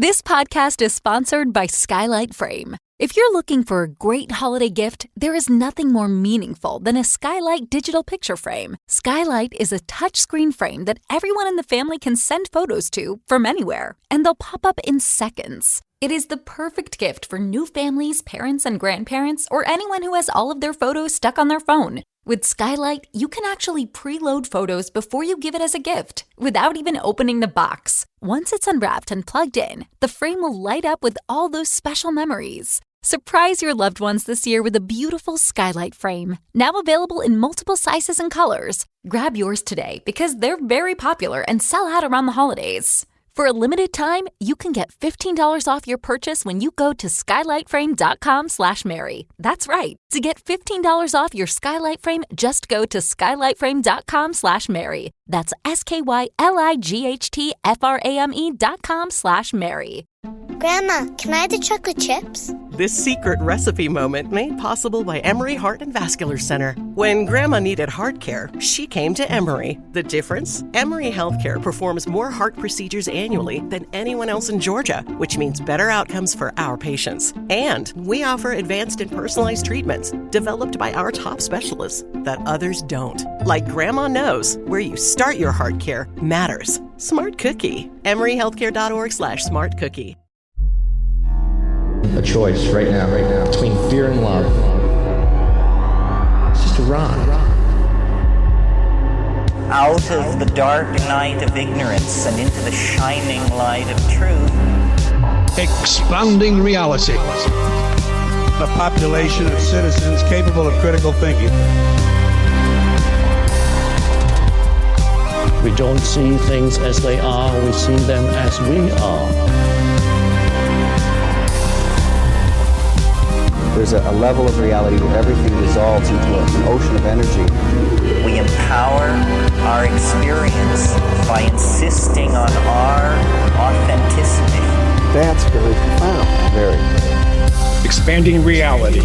This podcast is sponsored by Skylight Frame. If you're looking for a great holiday gift, there is nothing more meaningful than a Skylight digital picture frame. Skylight is a touchscreen frame that everyone in the family can send photos to from anywhere, and they'll pop up in seconds. It is the perfect gift for new families, parents, and grandparents, or anyone who has all of their photos stuck on their phone. With Skylight, you can actually preload photos before you give it as a gift, without even opening the box. Once it's unwrapped and plugged in, the frame will light up with all those special memories. Surprise your loved ones this year with a beautiful Skylight frame, now available in multiple sizes and colors. Grab yours today because they're very popular and sell out around the holidays. For a limited time, you can get $15 off your purchase when you go to skylightframe.com/Mary. That's right. To get $15 off your Skylight frame, just go to skylightframe.com/Mary. That's skylightframe.com/Mary. Grandma, can I have the chocolate chips? This secret recipe moment made possible by Emory Heart and Vascular Center. When Grandma needed heart care, she came to Emory. The difference? Emory Healthcare performs more heart procedures annually than anyone else in Georgia, which means better outcomes for our patients. And we offer advanced and personalized treatments developed by our top specialists that others don't. Like Grandma knows, where you start your heart care matters. Smart Cookie. EmoryHealthcare.org/smartcookie. A choice right now, between fear and love. It's just a rock. Out of the dark night of ignorance and into the shining light of truth. Expounding reality. A population of citizens capable of critical thinking. We don't see things as they are, we see them as we are. There's a level of reality where everything dissolves into an ocean of energy. We empower our experience by insisting on our authenticity. That's very profound. Very. Expanding reality.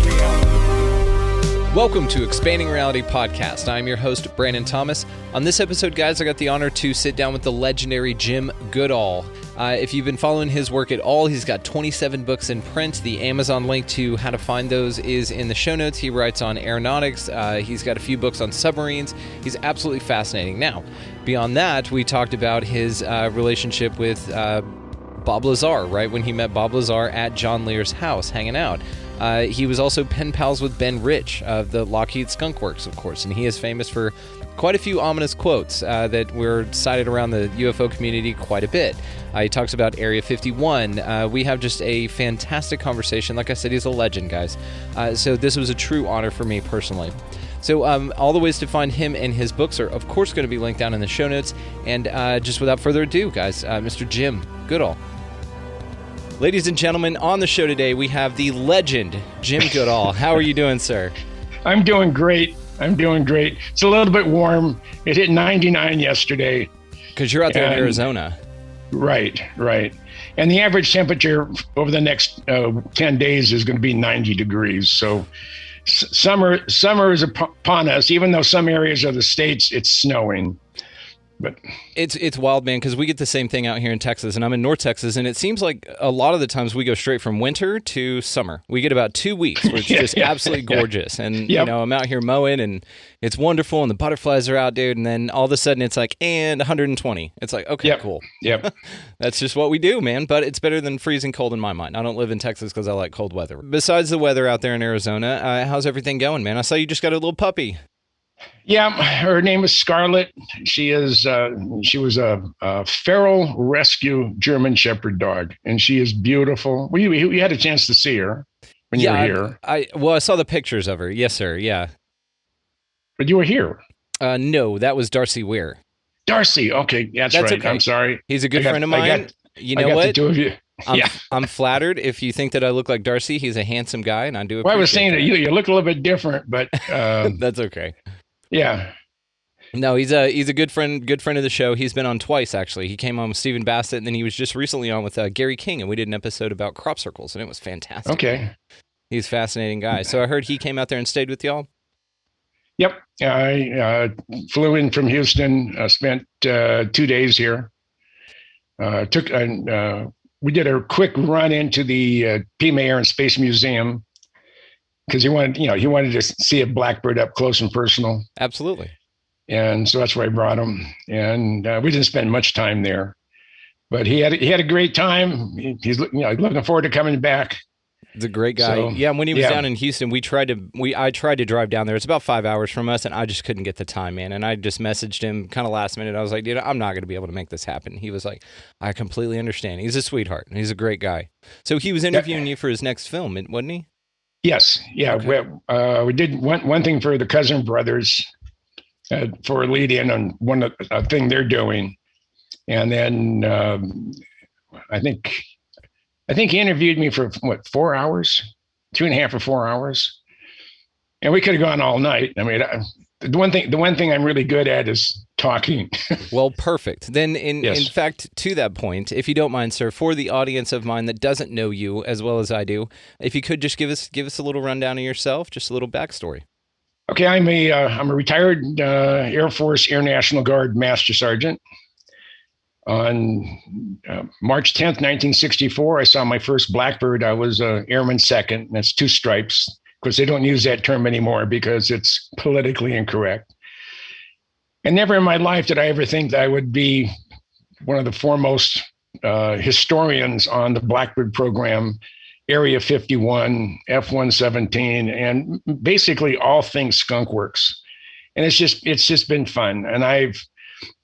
Welcome to Expanding Reality Podcast. I'm your host, Brandon Thomas. On this episode, guys, I got the honor to sit down with the legendary Jim Goodall. If you've been following his work at all, he's got 27 books in print. The Amazon link to how to find those is in the show notes. He writes on aeronautics. He's got a few books on submarines. He's absolutely fascinating. Now, beyond that, we talked about his relationship with Bob Lazar, right? When he met Bob Lazar at John Leer's house, hanging out. He was also pen pals with Ben Rich of the Lockheed Skunk Works, of course, and he is famous for quite a few ominous quotes that were cited around the UFO community quite a bit. He talks about Area 51. We have just a fantastic conversation. Like I said, he's a legend, guys. So this was a true honor for me personally. So all the ways to find him and his books are, of course, going to be linked down in the show notes. And just without further ado, guys, Mr. Jim Goodall. Ladies and gentlemen, on the show today, we have the legend, Jim Goodall. How are you doing, sir? I'm doing great. It's a little bit warm. It hit 99 yesterday. Because you're out there in Arizona. Right. And the average temperature over the next 10 days is going to be 90 degrees. So summer is upon us. Even though some areas of the states, it's snowing. But it's wild, man, because we get the same thing out here in Texas, and I'm in North Texas, and it seems like a lot of the times we go straight from winter to summer. We get about 2 weeks where it's just absolutely gorgeous, and you know, I'm out here mowing, and it's wonderful, and the butterflies are out, dude, and then all of a sudden it's like, and 120. It's like, okay, cool. Yep. That's just what we do, man, but it's better than freezing cold in my mind. I don't live in Texas because I like cold weather. Besides the weather out there in Arizona, how's everything going, man? I saw you just got a little puppy. Yeah, her name is Scarlett. She was a feral rescue German Shepherd dog, and she is beautiful. We had a chance to see her when you were here. I saw the pictures of her. Yes, sir. Yeah. But you were here. No, that was Darcy Weir. Darcy. Okay, that's right. Okay. I'm sorry. He's a good friend of mine. You know what? The two of you. I'm flattered. If you think that I look like Darcy, he's a handsome guy, and I do appreciate I was saying that you look a little bit different, but that's okay. Yeah. No, he's a good friend of the show. He's been on twice, actually. He came on with Stephen Bassett, and then he was just recently on with Gary King, and we did an episode about crop circles, and it was fantastic. Okay. He's a fascinating guy. So I heard he came out there and stayed with y'all? Yep. I flew in from Houston, spent 2 days here. We we did a quick run into the Pima Air and Space Museum because he wanted to see a blackbird up close and personal. Absolutely. And so that's where I brought him. And we didn't spend much time there, but he had a great time. He's looking forward to coming back. He's a great guy. So, yeah, when he was down in Houston, I tried to drive down there. It's about 5 hours from us, and I just couldn't get the time, man. And I just messaged him kind of last minute. I was like, dude, I'm not going to be able to make this happen. He was like, I completely understand. He's a sweetheart, and he's a great guy. So he was interviewing you for his next film, wasn't he? Yes. Yeah. Okay. We did one thing for the Cousin Brothers for a lead-in on one thing they're doing. And then I think he interviewed me for 4 hours, 2.5 or 4 hours, and we could have gone all night. I mean, the one thing I'm really good at is talking. Well, perfect. Then, in fact, to that point, if you don't mind, sir, for the audience of mine that doesn't know you as well as I do, if you could just give us a little rundown of yourself, just a little backstory. Okay, I'm a retired Air Force Air National Guard Master Sergeant. On March 10th, 1964, I saw my first blackbird. I was Airman Second. That's 2 stripes. Of course, they don't use that term anymore because it's politically incorrect. And never in my life did I ever think that I would be one of the foremost historians on the blackbird program, Area 51, F-117, and basically all things Skunk Works. And it's just been fun. And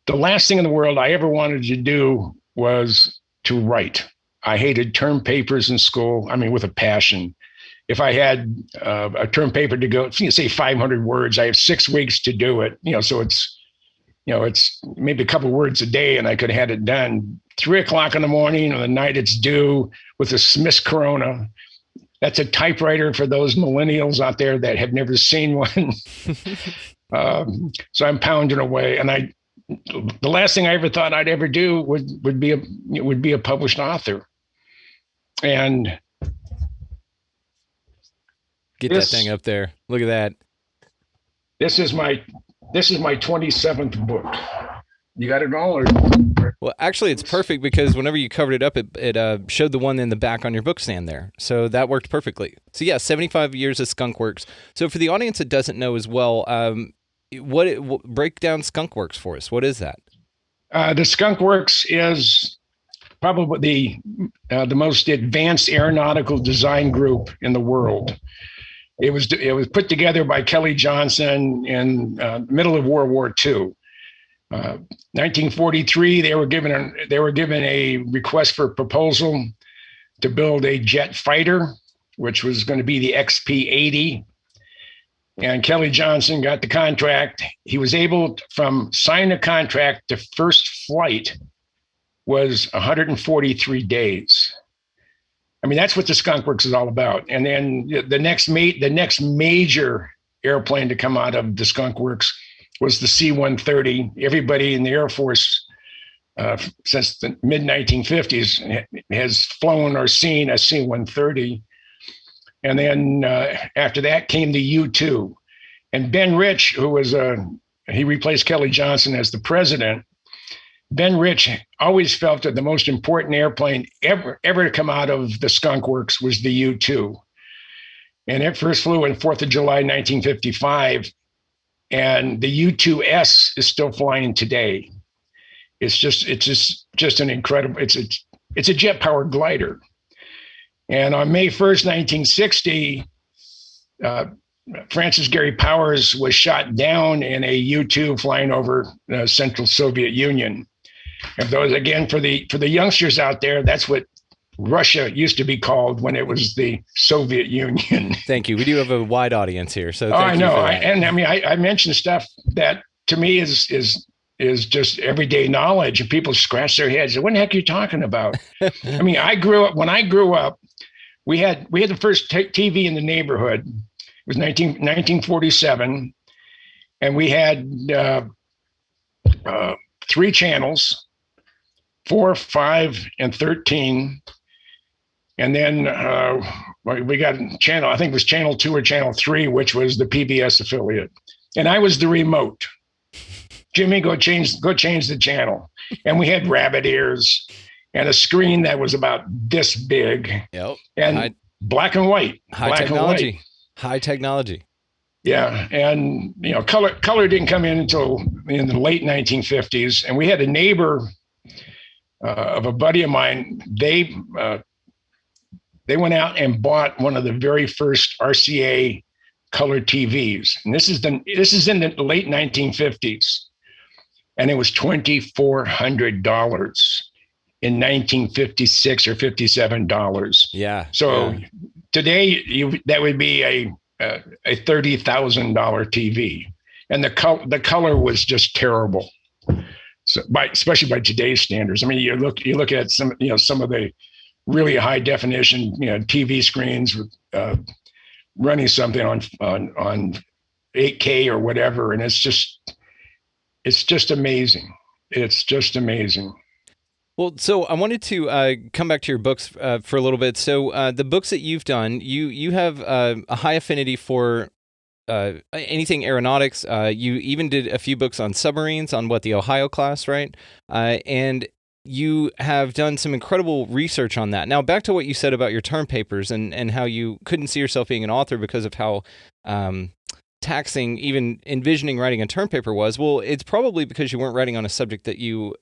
the last thing in the world I ever wanted to do was to write. I hated term papers in school. I mean, with a passion. If I had a term paper to go, say 500 words, I have 6 weeks to do it. So it's maybe a couple words a day, and I could have had it done 3:00 in the morning or the night it's due with a Smith's Corona. That's a typewriter for those millennials out there that have never seen one. So I'm pounding away, and the last thing I ever thought I'd ever do would be a published author. And get that thing up there. Look at that. This is my 27th book. You got it all? Well, actually, it's perfect because whenever you covered it up, it showed the one in the back on your book stand there. So that worked perfectly. So yeah, 75 years of Skunk Works. So for the audience that doesn't know as well, what break down Skunk Works for us? What is that? The Skunk Works is probably the most advanced aeronautical design group in the world. It was put together by Kelly Johnson in the middle of World War II. 1943, they were given a request for proposal to build a jet fighter, which was going to be the XP-80. And Kelly Johnson got the contract. He was able from sign a contract to first flight was 143 days. I mean, that's what the Skunk Works is all about. And then the next major airplane to come out of the Skunk Works was the C-130. Everybody in the Air Force since the mid-1950s has flown or seen a C-130. And then after that came the U-2. And Ben Rich, who was he replaced Kelly Johnson as the president. Ben Rich always felt that the most important airplane ever to come out of the Skunk Works was the U-2. And it first flew on 4th of July, 1955. And the U-2S is still flying today. It's just an incredible, it's a jet-powered glider. And on May 1st, 1960, Francis Gary Powers was shot down in a U-2 flying over the Central Soviet Union. And those, again, for the youngsters out there, that's what Russia used to be called when it was the Soviet Union. Thank you. We do have a wide audience here, so thank I know. I mentioned stuff that to me is just everyday knowledge, and people scratch their heads. What the heck are you talking about? I mean, when I grew up, we had the first TV in the neighborhood. It was 1947, and we had 3 channels, 4, 5, and 13. And then we got channel, I think it was channel 2 or channel 3, which was the PBS affiliate. And I was the remote. Jimmy, go change the channel. And we had rabbit ears. and a screen that was about this big. Yep. And black and white. High technology. High technology. Yeah, and color didn't come in until in the late 1950s, and we had a neighbor of a buddy of mine. They went out and bought one of the very first RCA color TVs, and this is in the late 1950s, and it was $2,400 in 1956 or $57. Yeah. So today that would be a $30,000 TV, and the color was just terrible. So especially by today's standards. I mean, you look at some of the really high definition TV screens with running something on 8K or whatever, and it's just amazing. It's just amazing. Well, so I wanted to come back to your books for a little bit. So the books that you've done, you have a high affinity for anything aeronautics. You even did a few books on submarines, on the Ohio class, right? And you have done some incredible research on that. Now, back to what you said about your term papers and how you couldn't see yourself being an author because of how taxing even envisioning writing a term paper was. Well, it's probably because you weren't writing on a subject that you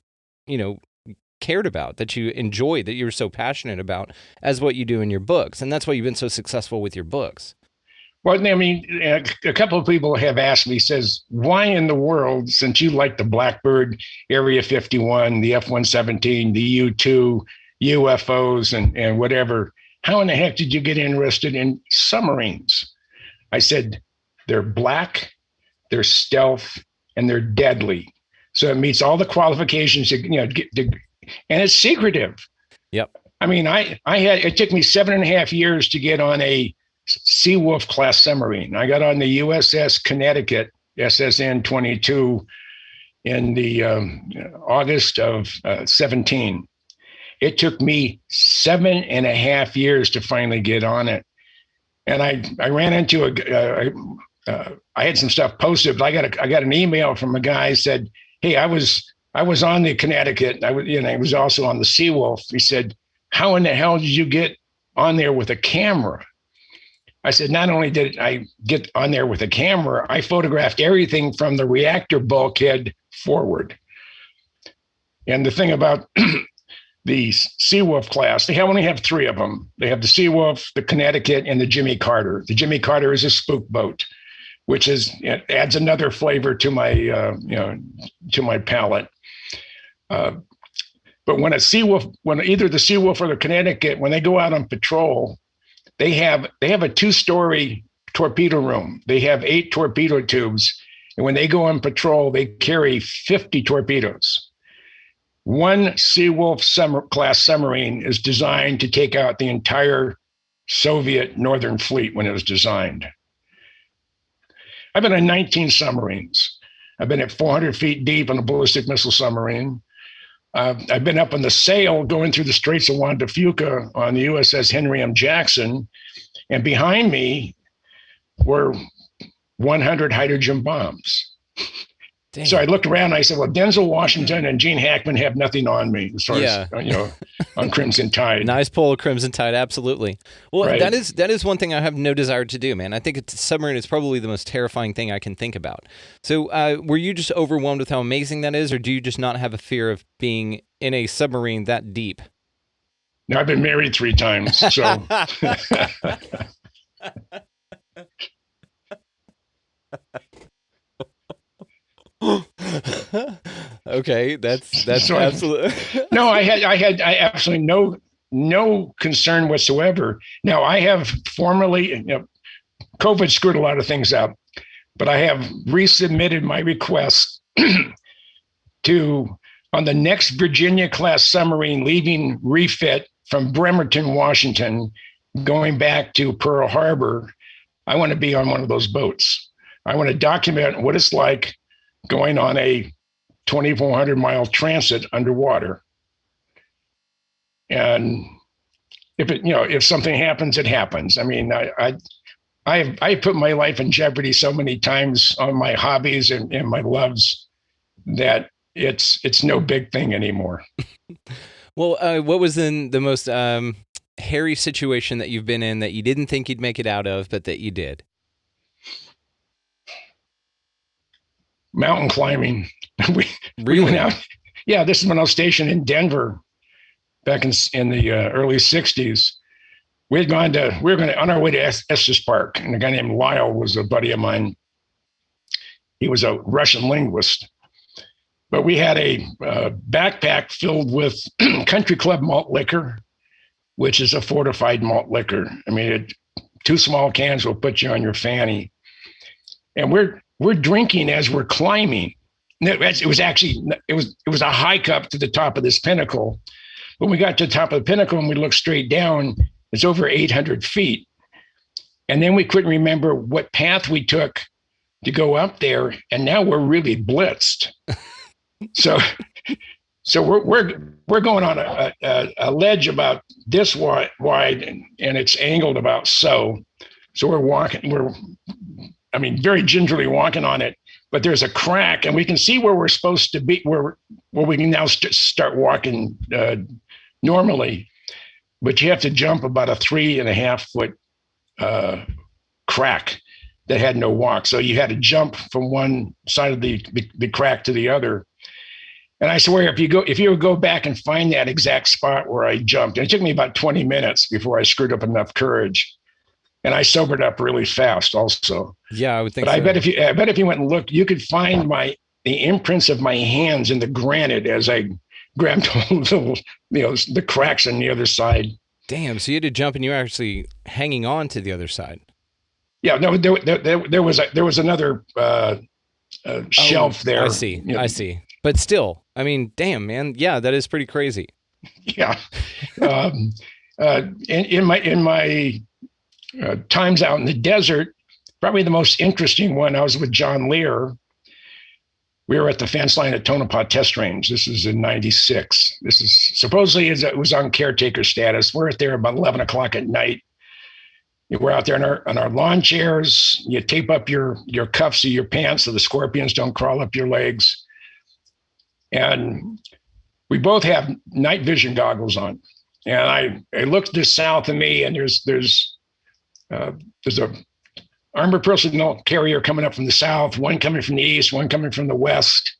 cared about, that you enjoyed, that you were so passionate about, as what you do in your books. And that's why you've been so successful with your books. Well, I mean, a couple of people have asked me, says, why in the world, since you like the Blackbird, Area 51, the F-117, the U-2, UFOs, and whatever, how in the heck did you get interested in submarines? I said, they're black, they're stealth, and they're deadly. So it meets all the qualifications, and it's secretive. Yep. I mean, it took me 7.5 years to get on a Seawolf class submarine. I got on the USS Connecticut, SSN 22, in the August of 17. It took me 7.5 years to finally get on it. And I ran into I had some stuff posted, but I got an email from a guy who said, hey, I was on the Connecticut. I was also on the Seawolf. He said, how in the hell did you get on there with a camera? I said, not only did I get on there with a camera, I photographed everything from the reactor bulkhead forward. And the thing about the Seawolf class, they only have 3 of them. They have the Seawolf, the Connecticut, and the Jimmy Carter. The Jimmy Carter is a spook boat, which adds another flavor to my to my palate. But when either the Seawolf or the Connecticut, when they go out on patrol, they have a 2-story torpedo room. They have 8 torpedo tubes, and when they go on patrol, they carry 50 torpedoes. One Seawolf class submarine is designed to take out the entire Soviet Northern Fleet when it was designed. I've been on 19 submarines. I've been at 400 feet deep on a ballistic missile submarine. I've been up on the sail going through the Straits of Juan de Fuca on the USS Henry M. Jackson. And behind me were 100 hydrogen bombs. Dang. So I looked around and I said, well, Denzel Washington and Gene Hackman have nothing on me as far as, on Crimson Tide. Nice pull of Crimson Tide. Absolutely. Well, right. that is one thing I have no desire to do, man. I think a submarine is probably the most terrifying thing I can think about. So were you just overwhelmed with how amazing that is, or do you just not have a fear of being in a submarine that deep? No, I've been married 3 times, so. Okay, that's so absolutely. No, I had absolutely no concern whatsoever. Now I have formally, COVID screwed a lot of things up, but I have resubmitted my request on the next Virginia class submarine leaving refit from Bremerton, Washington, going back to Pearl Harbor. I want to be on one of those boats. I want to document what it's like going on a 2,400 mile transit underwater. And if something happens, it happens. I mean, I put my life in jeopardy so many times on my hobbies and my loves that it's no big thing anymore. Well, what was then the most hairy situation that you've been in that you didn't think you'd make it out of, but that you did? Mountain climbing. we Really? went out. Yeah, this is when I was stationed in Denver back in the early 60s. We were on our way to Estes Park, and a guy named Lyle was a buddy of mine. He was a Russian linguist. But we had a backpack filled with Country Club malt liquor, which is a fortified malt liquor. I mean, 2 small cans will put you on your fanny. And we're drinking as we're climbing. It was a hike up to the top of this pinnacle. When we got to the top of the pinnacle and we looked straight down, it's over 800 feet. And then we couldn't remember what path we took to go up there. And now we're really blitzed. So we're going on a ledge about this wide and it's angled about so. So we're walking, very gingerly walking on it, but there's a crack and we can see where we're supposed to be, where we can now start walking normally, but you have to jump about a 3.5 foot crack that had no walk. So you had to jump from one side of the crack to the other. And I swear, if you would go back and find that exact spot where I jumped, and it took me about 20 minutes before I screwed up enough courage. And I sobered up really fast also. Yeah, I would think but so. I bet if you went and looked, you could find the imprints of my hands in the granite as I grabbed the cracks on the other side. Damn, so you had to jump and you were actually hanging on to the other side. Yeah, no, there was another shelf there. I see. But still, I mean, damn, man. Yeah, that is pretty crazy. Yeah. In my times out in the desert, probably the most interesting one, I was with John Leer. We were at the fence line at Tonopah Test Range. This is in 96. This is supposedly it was on caretaker status. We're there about 11 o'clock at night. We're out there on our lawn chairs. You tape up your cuffs of your pants so the scorpions don't crawl up your legs. And we both have night vision goggles on. And I looked to the south of me, and there's a armored personnel carrier coming up from the south, one coming from the east, one coming from the west.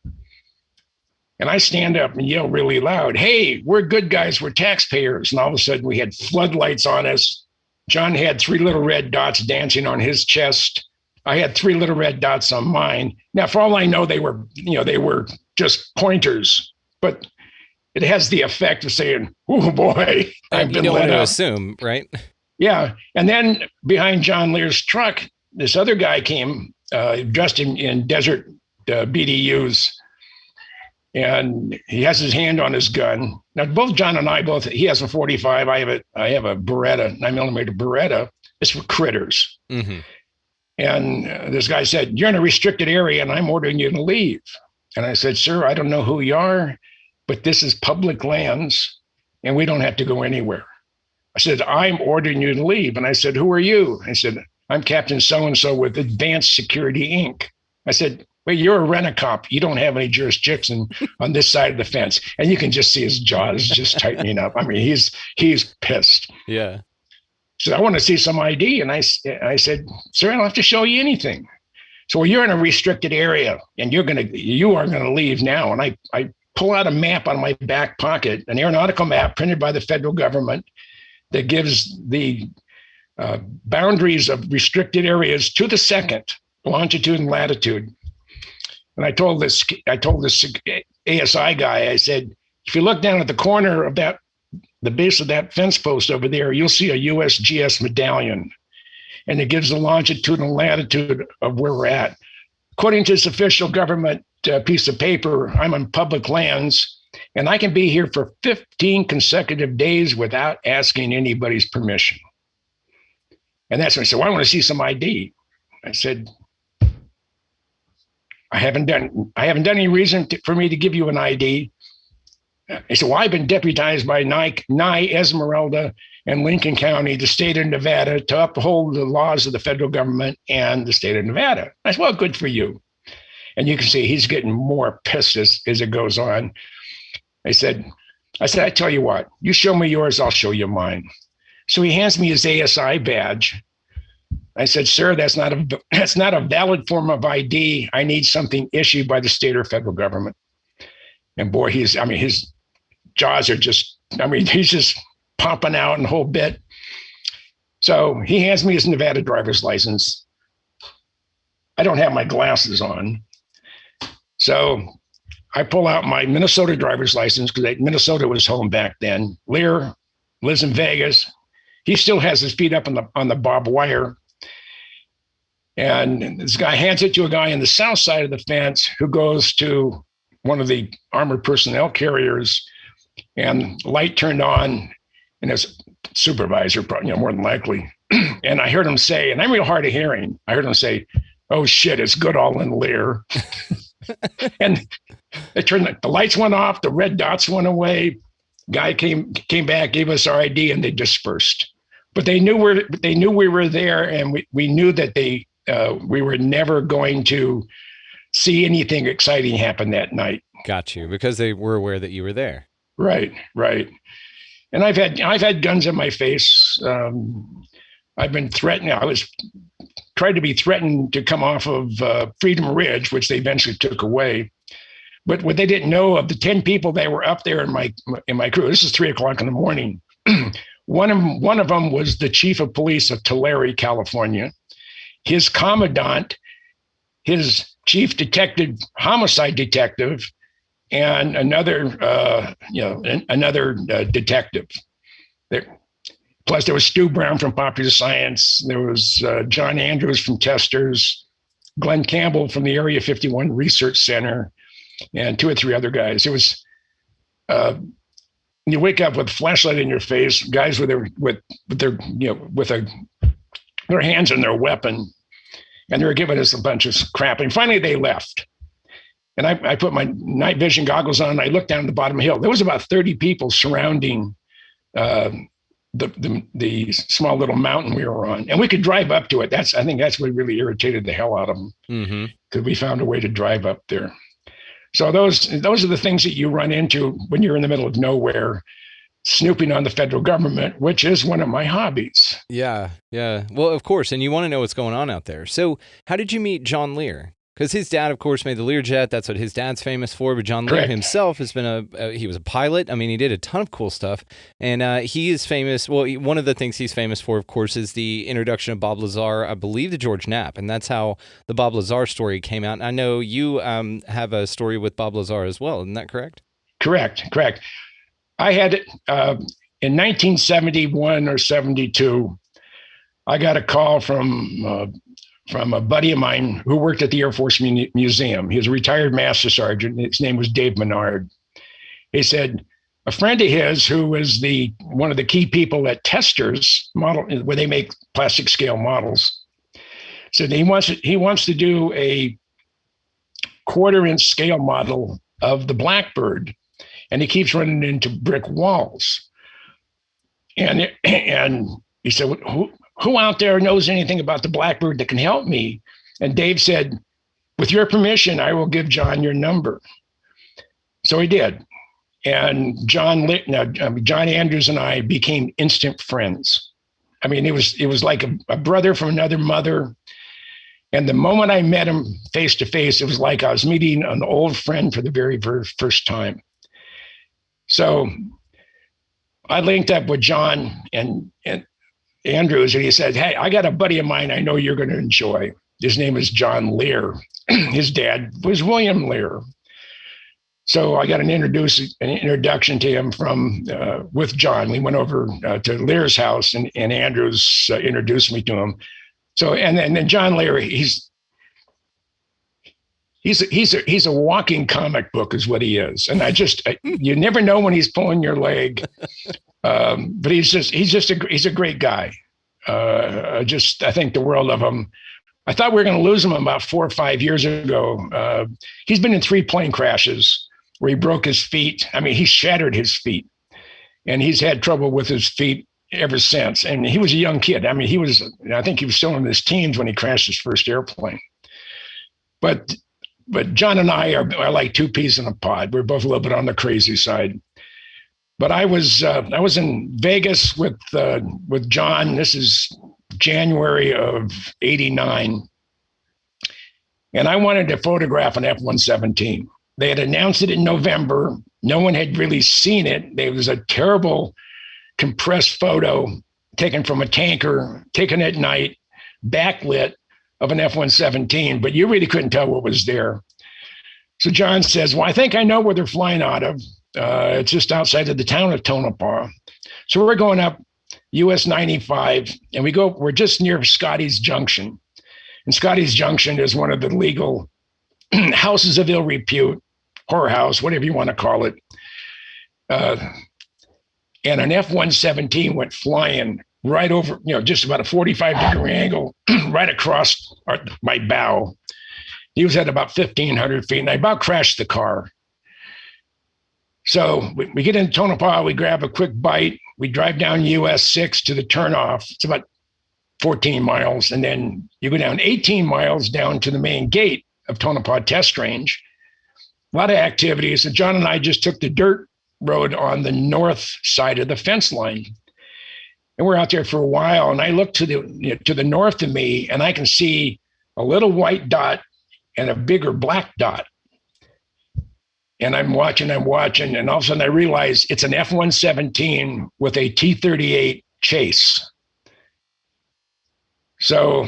And I stand up and yell really loud, "Hey, we're good guys, we're taxpayers." And all of a sudden we had floodlights on us. John had 3 little red dots dancing on his chest. I had 3 little red dots on mine. Now, for all I know, they were just pointers, but it has the effect of saying, "Oh boy, I've been let up." You don't want to assume, right? Yeah. And then behind John Lear's truck, this other guy came dressed in desert BDUs, and he has his hand on his gun. Now, both John and he has a 45. I have a Beretta, 9mm Beretta. It's for critters. Mm-hmm. And this guy said, "You're in a restricted area and I'm ordering you to leave." And I said, "Sir, I don't know who you are, but this is public lands and we don't have to go anywhere." I said, "I'm ordering you to leave." And I said, "Who are you?" I said, "I'm Captain So-and-so with Advanced Security, Inc." I said, "Well, you're a rent-a-cop. You don't have any jurisdiction on this side of the fence." And you can just see his jaws just tightening up. I mean, he's pissed. Yeah. So I want to see some ID. And I said, "Sir, I don't have to show you anything." So, "Well, you're in a restricted area and you are going to leave now." And I pull out a map out of my back pocket, an aeronautical map printed by the federal government that gives the boundaries of restricted areas to the second, longitude and latitude. And I told this ASI guy, I said, "If you look down at the corner of the base of that fence post over there, you'll see a USGS medallion. And it gives the longitude and latitude of where we're at. According to this official government piece of paper, I'm on public lands, and I can be here for 15 consecutive days without asking anybody's permission." And that's when I said, "Well, I want to see some ID." I said, I haven't done any reason for me to give you an ID." He said, "Well, I've been deputized by Nye, Esmeralda, and Lincoln County, the state of Nevada, to uphold the laws of the federal government and the state of Nevada." I said, "Well, good for you." And you can see he's getting more pissed as it goes on. I said, I said, I tell you what, you show me yours, I'll show you mine. So he hands me his ASI badge. I said, sir, that's not a valid form of ID. I need something issued by the state or federal government. And boy, his jaws are he's just pumping out and the whole bit. So he hands me his Nevada driver's license. I don't have my glasses on. So I pull out my Minnesota driver's license because Minnesota was home back then. Leer lives in Vegas. He still has his feet up on the barbed wire. And this guy hands it to a guy on the south side of the fence who goes to one of the armored personnel carriers, and light turned on, and his supervisor, more than likely. And I heard him say, and I'm real hard of hearing, I heard him say, "Oh shit, it's Goodall and Leer." And they turned, the lights went off, the red dots went away. Guy came back, gave us our ID, and they dispersed. But they knew we were there, and we knew that we were never going to see anything exciting happen that night. Got you, because they were aware that you were there. Right. And I've had guns in my face. I've been threatened. I was tried to be threatened to come off of Freedom Ridge, which they eventually took away. But what they didn't know, of the 10 people that were up there in my crew, this is 3:00 in the morning. One of them was the chief of police of Tulare, California. His commandant, his chief detective, homicide detective, and another detective. Plus, there was Stu Brown from Popular Science. There was John Andrews from Testers, Glenn Campbell from the Area 51 Research Center, and 2 or 3 other guys. It was you wake up with a flashlight in your face, guys with their hands on their weapon, and they were giving us a bunch of crap. And finally, they left. And I put my night vision goggles on, and I looked down at the bottom of the hill. There was about 30 people surrounding the small little mountain we were on, and we could drive up to it. I think that's what really irritated the hell out of them, because we found a way to drive up there. So those are the things that you run into when you're in the middle of nowhere, snooping on the federal government, which is one of my hobbies. Yeah. Well, of course, and you want to know what's going on out there. So how did you meet John Leer? Because his dad, of course, made the Learjet. That's what his dad's famous for. But John Leer himself has been he was a pilot. I mean, he did a ton of cool stuff. And he is famous. Well, one of the things he's famous for, of course, is the introduction of Bob Lazar, I believe, to George Knapp. And that's how the Bob Lazar story came out. And I know you have a story with Bob Lazar as well. Isn't that correct? Correct. I had in 1971 or 72, I got a call from a buddy of mine who worked at the Air Force Museum. He was a retired master sergeant. His name was Dave Menard. He said a friend of his, who was one of the key people at Testers model, where they make plastic scale models, said he wants to do a 1/4-inch scale model of the Blackbird, and he keeps running into brick walls. And he said, who out there knows anything about the Blackbird that can help me? And Dave said, with your permission, I will give John your number. So he did. And John Andrews and I became instant friends. I mean, it was like a brother from another mother. And the moment I met him face to face, it was like I was meeting an old friend for the very, very first time. So I linked up with John and Andrews, and he said, "Hey, I got a buddy of mine I know you're going to enjoy. His name is John Leer. His dad was William Leer." So I got an introduction to him with John. We went over to Leer's house, and Andrews introduced me to him. So and then John Leer, he's a walking comic book, is what he is. And you never know when he's pulling your leg. But he's a great guy. I think the world of him. I thought we were going to lose him about 4 or 5 years ago. He's been in 3 plane crashes where he broke his feet. I mean, he shattered his feet, and he's had trouble with his feet ever since. And he was a young kid. I mean, I think he was still in his teens when he crashed his first airplane. But John and I are like 2 peas in a pod. We're both a little bit on the crazy side. But I was in Vegas with John. This is January of '89, and I wanted to photograph an F-117. They had announced it in November. No one had really seen it. There was a terrible compressed photo taken from a tanker, taken at night, backlit of an F-117, but you really couldn't tell what was there. So John says, well, I think I know where they're flying out of. It's just outside of the town of Tonopah. So we're going up US 95, and we're just near Scotty's Junction. And Scotty's Junction is one of the legal houses of ill repute, whorehouse, whatever you want to call it. And an F-117 went flying right over, just about a 45-degree angle, right across my bow. He was at about 1,500 feet, and I about crashed the car. So we get into Tonopah, we grab a quick bite, we drive down US 6 to the turnoff. It's about 14 miles, and then you go down 18 miles down to the main gate of Tonopah Test Range. A lot of activities, and John and I just took the dirt road on the north side of the fence line. And we're out there for a while, and I look to the north of me, and I can see a little white dot and a bigger black dot. And I'm watching, and all of a sudden I realize it's an F-117 with a T-38 chase. So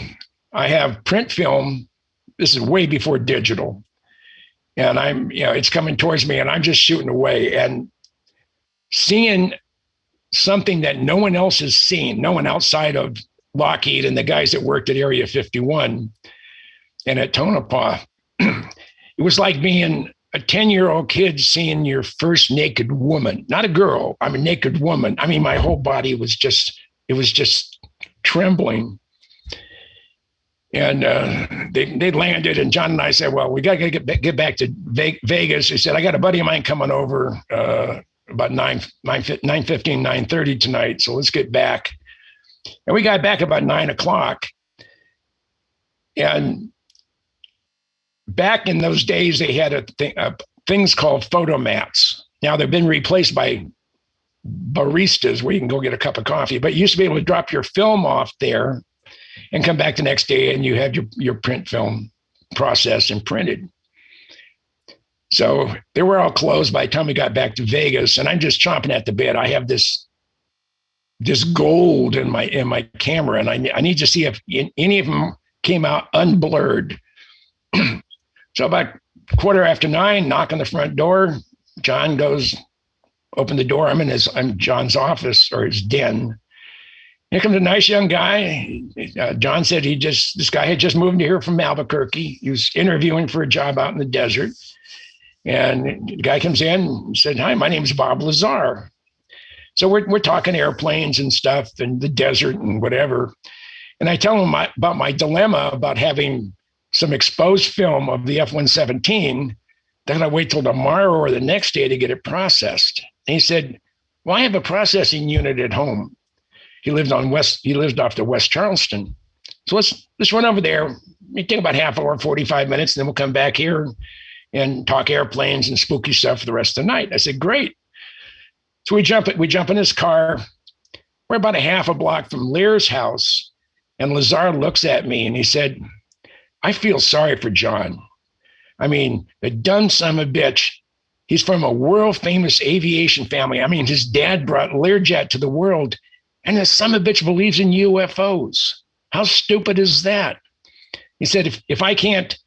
I have print film. This is way before digital. And it's coming towards me, and I'm just shooting away and seeing something that no one else has seen, no one outside of Lockheed and the guys that worked at Area 51 and at Tonopah. It was like being a 10-year-old kid seeing your first naked woman, not a girl. I'm a naked woman. I mean, my whole body was just trembling. And they landed, and John and I said, well, we got to get back to Vegas. He said, I got a buddy of mine coming over about 9:15, 9:30 tonight. So let's get back. And we got back about 9 o'clock. And back in those days, they had things called photomats. Now they've been replaced by baristas where you can go get a cup of coffee, but you used to be able to drop your film off there and come back the next day, and you have your print film processed and printed. So they were all closed by the time we got back to Vegas, and I'm just chomping at the bit. I have this gold in my camera, and I need to see if any of them came out unblurred. So about 9:15, knock on the front door. John goes, open the door. I'm in John's office or his den. Here comes a nice young guy. John said this guy had just moved here from Albuquerque. He was interviewing for a job out in the desert. And the guy comes in and said, hi, my name is Bob Lazar. So we're talking airplanes and stuff and the desert and whatever. And I tell him about my dilemma about having some exposed film of the F-117. Then I wait till tomorrow or the next day to get it processed. And he said, well, I have a processing unit at home. He lived off to West Charleston. So let's run over there. We take about half hour, 45 minutes, and then we'll come back here and talk airplanes and spooky stuff for the rest of the night. I said, great. So we jump in his car. We're about a half a block from Leer's house. And Lazar looks at me and he said, I feel sorry for John. I mean, the dumb son of a bitch. He's from a world famous aviation family. I mean, his dad brought Learjet to the world, and the son of a bitch believes in UFOs. How stupid is that? He said, if I can't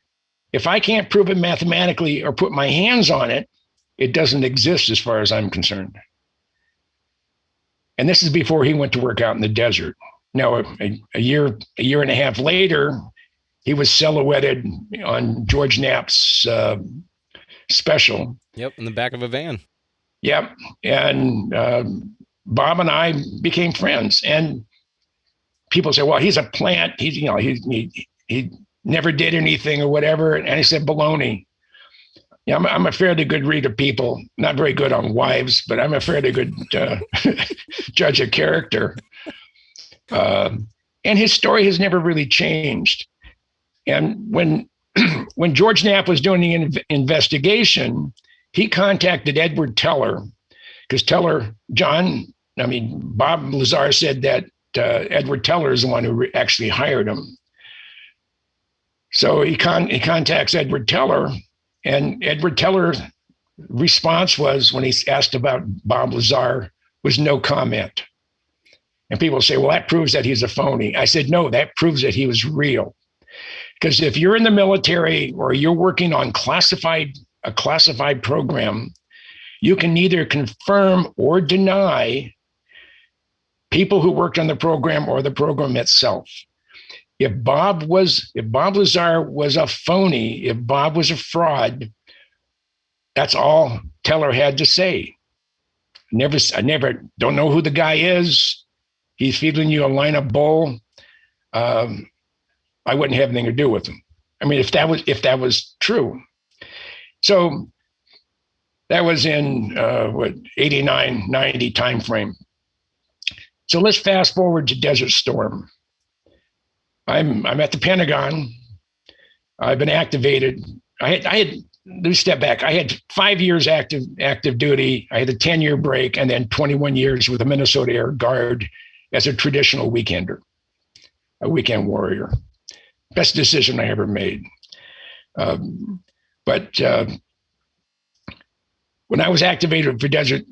prove it mathematically or put my hands on it, it doesn't exist as far as I'm concerned. And this is before he went to work out in the desert. Now, a year and a half later, he was silhouetted on George Knapp's special. Yep, in the back of a van. Yep, and Bob and I became friends. And people say, "Well, he's a plant. He never did anything or whatever." And I said, "Baloney." Yeah, I'm a fairly good read of people. Not very good on wives, but I'm a fairly good judge of character. And his story has never really changed. And when George Knapp was doing the investigation, he contacted Edward Teller, because Bob Lazar said that Edward Teller is the one who actually hired him. So he contacts Edward Teller, and Edward Teller's response was, when he's asked about Bob Lazar, was no comment. And people say, well, that proves that he's a phony. I said, no, that proves that he was real. Because if you're in the military or you're working on a classified program, you can neither confirm or deny people who worked on the program or the program itself. If Bob Lazar was a phony, if Bob was a fraud, that's all Teller had to say. I never don't know who the guy is. He's feeding you a line of bull. I wouldn't have anything to do with him. I mean, if that was true. So that was in 89, 90 timeframe. So let's fast forward to Desert Storm. I'm at the Pentagon. I've been activated. Let me step back. I had 5 years active duty. I had a 10-year break, and then 21 years with the Minnesota Air Guard as a traditional weekender, a weekend warrior. Best decision I ever made. But when I was activated for Desert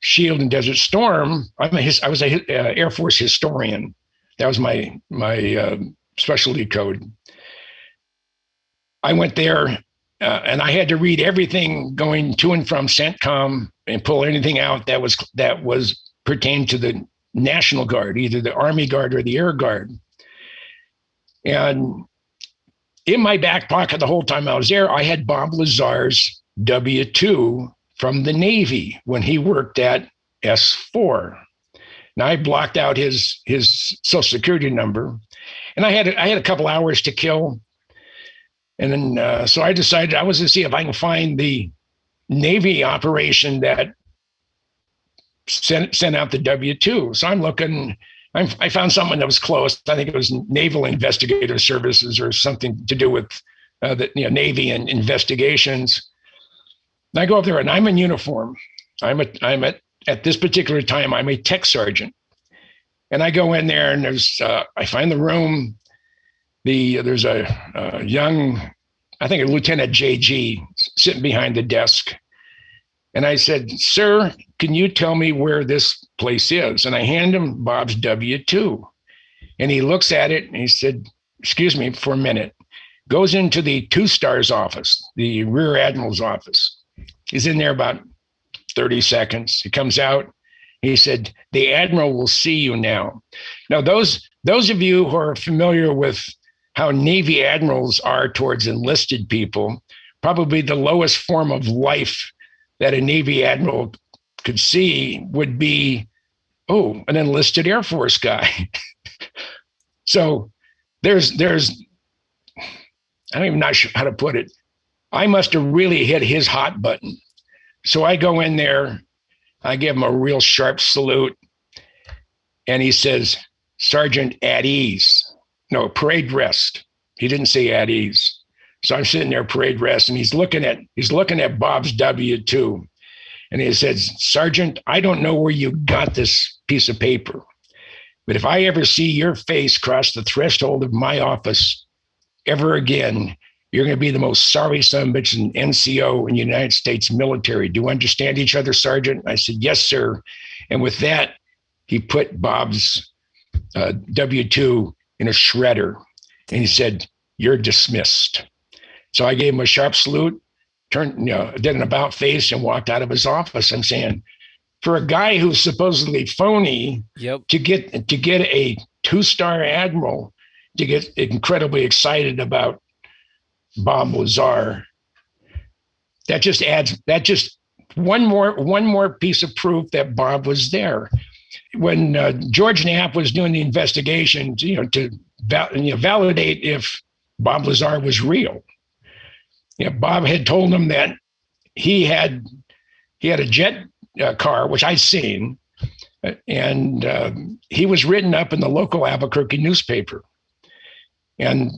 Shield and Desert Storm, I was a Air Force historian. That was my specialty code. I went there and I had to read everything going to and from CENTCOM and pull anything out that was pertained to the National Guard, either the Army Guard or the Air Guard. And in my back pocket the whole time I was there, I had Bob Lazar's W-2 from the Navy when he worked at S4. Now I blocked out his Social Security number, and I had a couple hours to kill. And then so I decided I was going to see if I can find the Navy operation that sent out the W-2. So I'm looking. I found someone that was close. I think it was Naval Investigative Services or something to do with the Navy and investigations. And I go up there and I'm in uniform. At this particular time, I'm a tech sergeant. And I go in there and I find the room. There's a young, I think a Lieutenant JG sitting behind the desk. And I said, sir, can you tell me where this place is? And I hand him Bob's W-2. And he looks at it and he said, excuse me for a minute. Goes into the 2-star's office, the Rear Admiral's office. He's in there about 30 seconds. He comes out. He said, the Admiral will see you now. Now, those of you who are familiar with how Navy admirals are towards enlisted people, probably the lowest form of life that a Navy admiral could see would be, an enlisted Air Force guy. So there's, I'm even not sure how to put it. I must have really hit his hot button. So I go in there, I give him a real sharp salute, and he says, Sergeant, at ease. No, parade rest. He didn't say at ease. So I'm sitting there, parade rest, and he's looking at Bob's W-2. And he says, Sergeant, I don't know where you got this piece of paper, but if I ever see your face cross the threshold of my office ever again, you're going to be the most sorry son of a bitch in NCO in the United States military. Do you understand each other, Sergeant? I said, yes, sir. And with that, he put Bob's W-2 in a shredder. And he said, you're dismissed. So I gave him a sharp salute, did an about face, and walked out of his office. I'm saying, for a guy who's supposedly phony, to get a 2-star admiral to get incredibly excited about Bob Lazar, that just one more piece of proof that Bob was there. When George Knapp was doing the investigation, to validate if Bob Lazar was real, Bob had told him that he had a jet car, which I'd seen, and he was written up in the local Albuquerque newspaper. And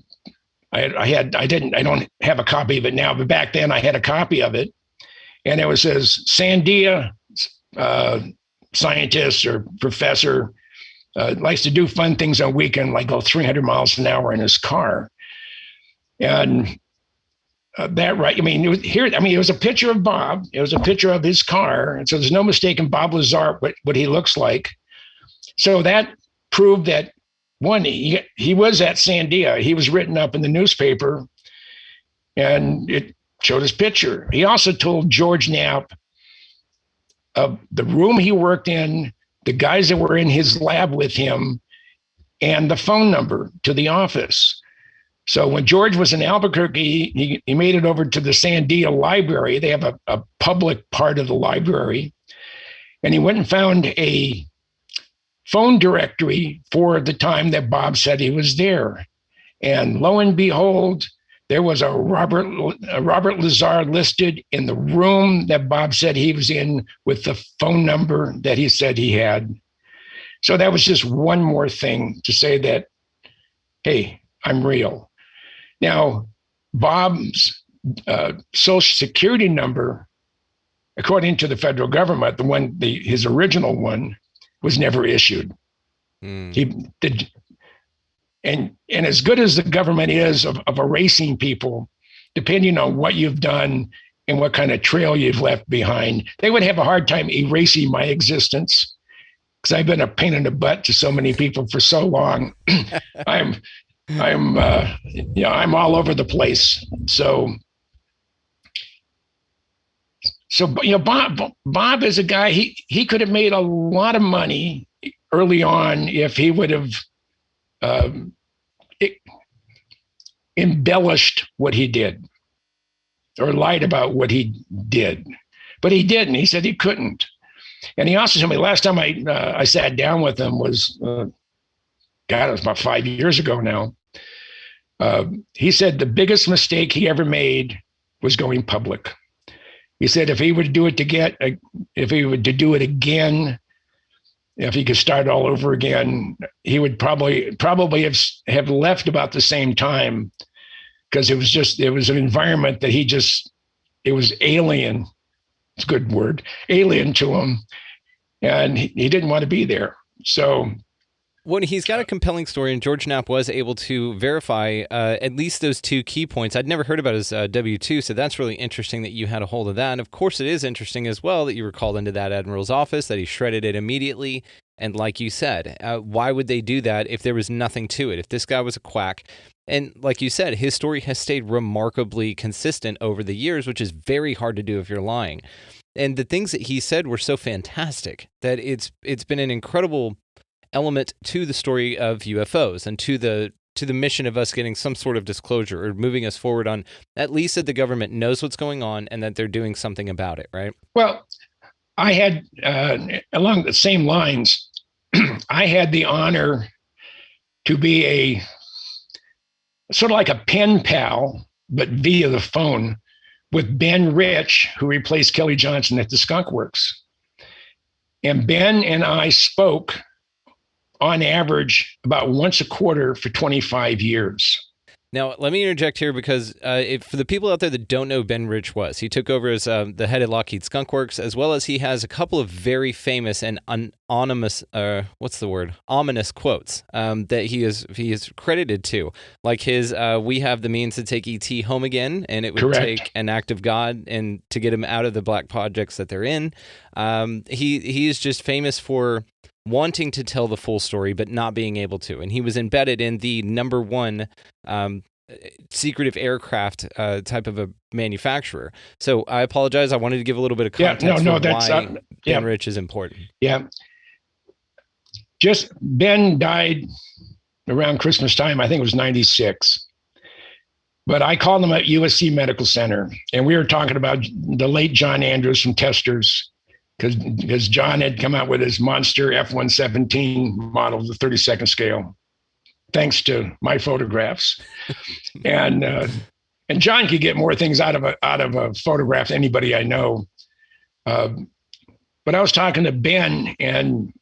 I don't have a copy of it now, but back then I had a copy of it, and it was says Sandia scientist or professor likes to do fun things on weekend, like go 300 miles an hour in his car. And that, right? I mean, it was a picture of Bob. It was a picture of his car. And so there's no mistaking Bob Lazar, what he looks like. So that proved that, one, he was at Sandia. He was written up in the newspaper, and it showed his picture. He also told George Knapp of the room he worked in, the guys that were in his lab with him, and the phone number to the office. So when George was in Albuquerque, he made it over to the Sandia library. They have a public part of the library. And he went and found a phone directory for the time that Bob said he was there. And lo and behold, there was a Robert Lazar listed in the room that Bob said he was in with the phone number that he said he had. So that was just one more thing to say that, hey, I'm real. Now, Bob's Social Security number, according to the federal government, his original one, was never issued. He did, and as good as the government is of erasing people, depending on what you've done and what kind of trail you've left behind, they would have a hard time erasing my existence, because I've been a pain in the butt to so many people for so long. I'm all over the place. So Bob is a guy, he could have made a lot of money early on if he would have embellished what he did or lied about what he did. But he didn't. He said he couldn't. And he also told me, last time I sat down with him was, it was about 5 years ago now. He said the biggest mistake he ever made was going public. He said if he were to do it again, if he could start all over again, he would probably have left about the same time, because it was an environment that it was alien. It's a good word, alien to him, and he didn't want to be there. So. Well, he's got a compelling story, and George Knapp was able to verify at least those two key points. I'd never heard about his W-2, so that's really interesting that you had a hold of that. And of course, it is interesting as well that you were called into that admiral's office, that he shredded it immediately. And like you said, why would they do that if there was nothing to it, if this guy was a quack? And like you said, his story has stayed remarkably consistent over the years, which is very hard to do if you're lying. And the things that he said were so fantastic that it's been an incredible element to the story of UFOs and to the mission of us getting some sort of disclosure or moving us forward on at least that the government knows what's going on and that they're doing something about it, right? Well, I had, along the same lines, I had the honor to be a sort of like a pen pal, but via the phone, with Ben Rich, who replaced Kelly Johnson at the Skunk Works. And Ben and I spoke on average about once a quarter for 25 years. Now, let me interject here because for the people out there that don't know who Ben Rich was, he took over as the head of Lockheed Skunk Works, as well as he has a couple of very famous and ominous quotes that he is credited to, like his "We have the means to take ET home again, and it would Correct. Take an act of God and to get him out of the black projects that they're in." He is just famous for wanting to tell the full story, but not being able to. And he was embedded in the number one secretive aircraft type of a manufacturer. So I apologize. I wanted to give a little bit of context for why Ben Rich is important. Yeah. Just Ben died around Christmas time. I think it was 96. But I called him at USC Medical Center, and we were talking about the late John Andrews from Testers, because John had come out with his monster F-117 model, the 32nd scale, thanks to my photographs. And John could get more things out of a photograph than anybody I know. But I was talking to Ben and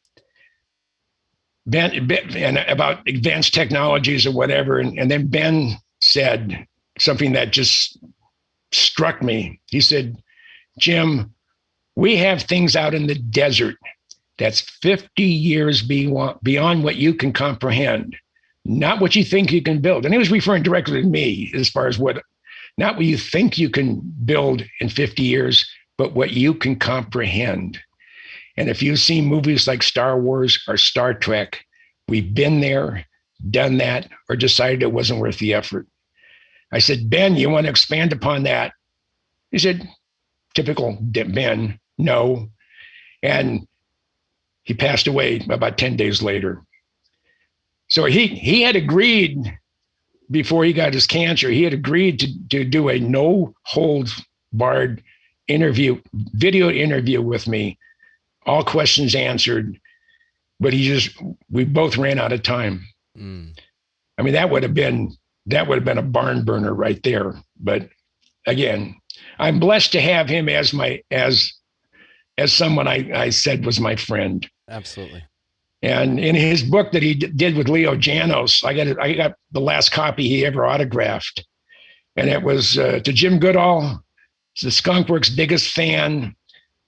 about advanced technologies or whatever. And then Ben said something that just struck me. He said, "Jim, We have things out in the desert that's 50 years beyond what you can comprehend, not what you think you can build. And he was referring directly to me as far as not what you think you can build in 50 years, but what you can comprehend. And if you've seen movies like Star Wars or Star Trek, we've been there, done that, or decided it wasn't worth the effort. I said, Ben, you want to expand upon that? He said, typical Ben, no. And he passed away about 10 days later. So he had agreed before he got his cancer, he had agreed to do a no holds barred video interview with me, all questions answered, but we both ran out of time. I mean, that would have been a barn burner right there. But again, I'm blessed to have him as someone I said was my friend. Absolutely. And in his book that he did with Leo Janos, I got the last copy he ever autographed. And it was to Jim Goodall, the Skunk Works' biggest fan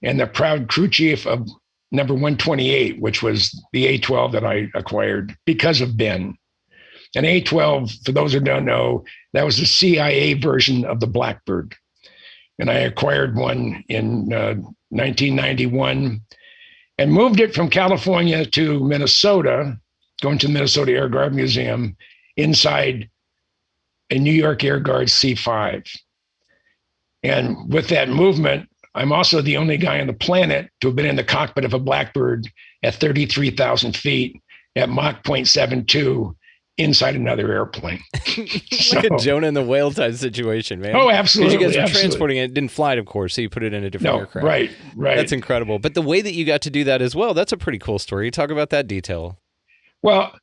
and the proud crew chief of number 128, which was the A-12 that I acquired because of Ben. And A-12, for those who don't know, that was the CIA version of the Blackbird. And I acquired one in 1991 and moved it from California to Minnesota, going to the Minnesota Air Guard Museum, inside a New York Air Guard C-5. And with that movement, I'm also the only guy on the planet to have been in the cockpit of a Blackbird at 33,000 feet at Mach 0.72 inside another airplane. Like a Jonah and the whale type situation, man. Oh, absolutely. Because you guys were transporting it. It didn't fly, of course, so you put it in a different aircraft. Right. That's incredible. But the way that you got to do that as well, that's a pretty cool story. Talk about that detail. Well,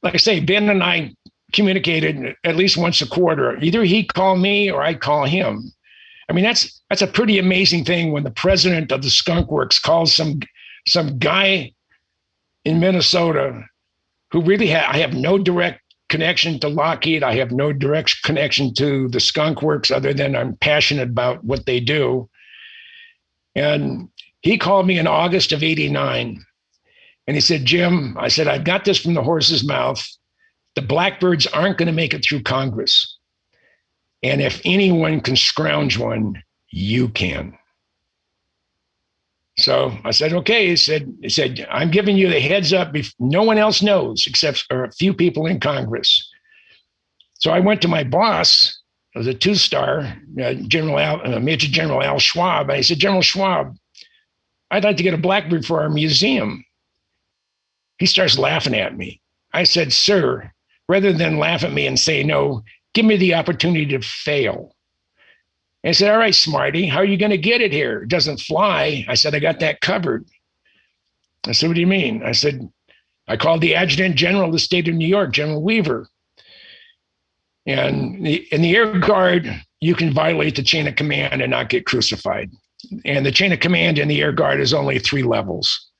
like I say, Ben and I communicated at least once a quarter. Either he'd call me or I'd call him. I mean, that's a pretty amazing thing when the president of the Skunk Works calls some guy in Minnesota who really I have no direct connection to Lockheed. I have no direct connection to the Skunk Works other than I'm passionate about what they do. And he called me in August of '89. And he said, Jim, I said, I've got this from the horse's mouth. The Blackbirds aren't going to make it through Congress. And if anyone can scrounge one, you can. So I said, okay. He said, I'm giving you the heads up if no one else knows except for a few people in Congress. So I went to my boss, it was a two-star, Major General Al Schwab. And I said, General Schwab, I'd like to get a Blackbird for our museum. He starts laughing at me. I said, sir, rather than laugh at me and say no, give me the opportunity to fail. And I said, all right, smarty, how are you going to get it here? It doesn't fly. I said, I got that covered. I said, what do you mean? I said, I called the Adjutant General of the state of New York, General Weaver. And in the Air Guard, you can violate the chain of command and not get crucified. And the chain of command in the Air Guard is only 3 levels.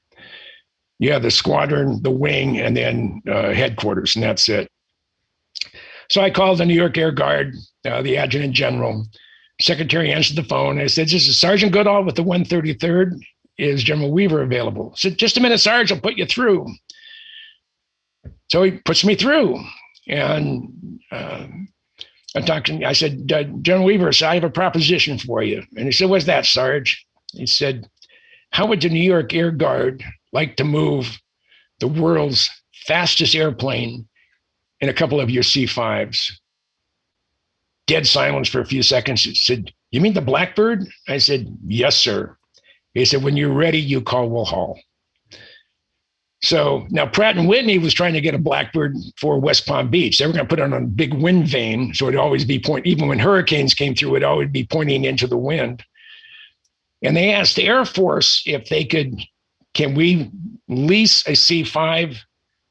You have the squadron, the wing, and then headquarters, and that's it. So I called the New York Air Guard, the Adjutant General. Secretary answered the phone. I said, this is Sergeant Goodall with the 133rd. Is General Weaver available? I said, just a minute, Sarge, I'll put you through. So he puts me through. And I said, General Weaver, so I have a proposition for you. And he said, what's that, Sarge? He said, how would the New York Air Guard like to move the world's fastest airplane in a couple of your C-5s? Dead silence for a few seconds. He said, you mean the Blackbird? I said, yes, sir. He said, when you're ready, you call Will Hall. So now Pratt & Whitney was trying to get a Blackbird for West Palm Beach. They were going to put it on a big wind vane, so it'd always be pointing, even when hurricanes came through, it'd always be pointing into the wind. And they asked the Air Force if they can we lease a C-5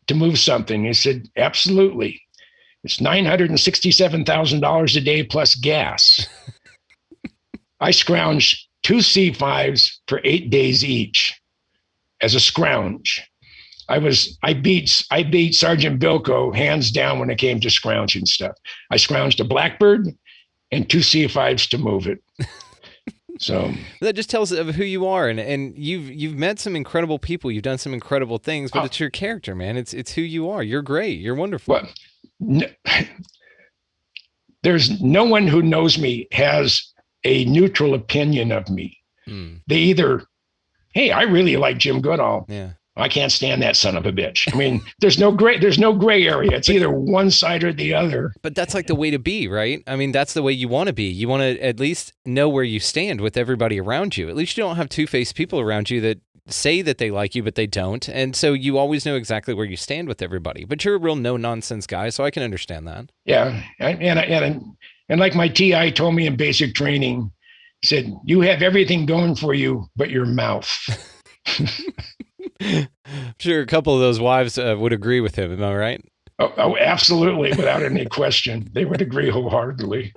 to move something? He said, absolutely. It's $967,000 a day plus gas. I scrounged 2 C-5s for 8 days each as a scrounge. I beat Sergeant Bilko hands down when it came to scrounging stuff. I scrounged a Blackbird and 2 C-5s to move it. So that just tells of who you are, and you've met some incredible people. You've done some incredible things, but it's your character, man. It's who you are. You're great. You're wonderful. Well, there's no one who knows me has a neutral opinion of me. They either, hey, I really like Jim Goodall. Yeah. I can't stand that son of a bitch. I mean, there's no gray area. It's either one side or the other. But that's like the way to be, right? I mean, that's the way you want to be. You want to at least know where you stand with everybody around you. At least you don't have two-faced people around you that say that they like you, but they don't. And so you always know exactly where you stand with everybody. But you're a real no-nonsense guy, so I can understand that. Yeah. And like my TI told me in basic training, he said, you have everything going for you, but your mouth. I'm sure a couple of those wives would agree with him. Am I right? Oh, absolutely. Without any question. They would agree wholeheartedly.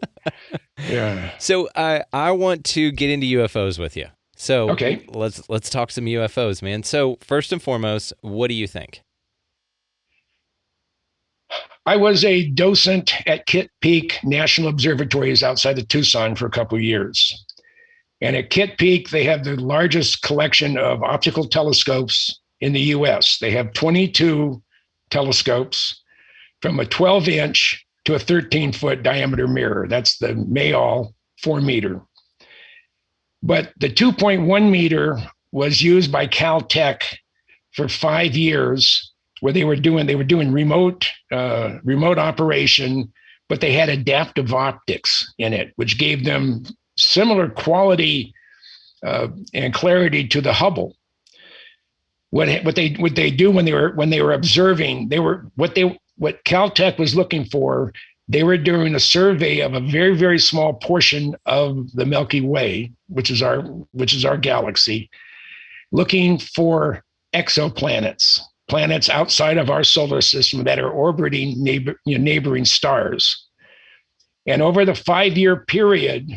Yeah. So I want to get into UFOs with you. So okay, let's talk some UFOs, man. So first and foremost, what do you think? I was a docent at Kitt Peak National Observatories outside of Tucson for a couple of years. And at Kitt Peak, they have the largest collection of optical telescopes in the U.S. They have 22 telescopes from a 12-inch to a 13-foot diameter mirror. That's the Mayall 4-meter. But the 2.1 meter was used by Caltech for 5 years, where they were doing remote operation, but they had adaptive optics in it, which gave them similar quality and clarity to the Hubble. What they do when they were observing, what Caltech was looking for. They were doing a survey of a very, very small portion of the Milky Way, which is our galaxy, looking for exoplanets, planets outside of our solar system that are orbiting neighboring stars. And over the 5-year period,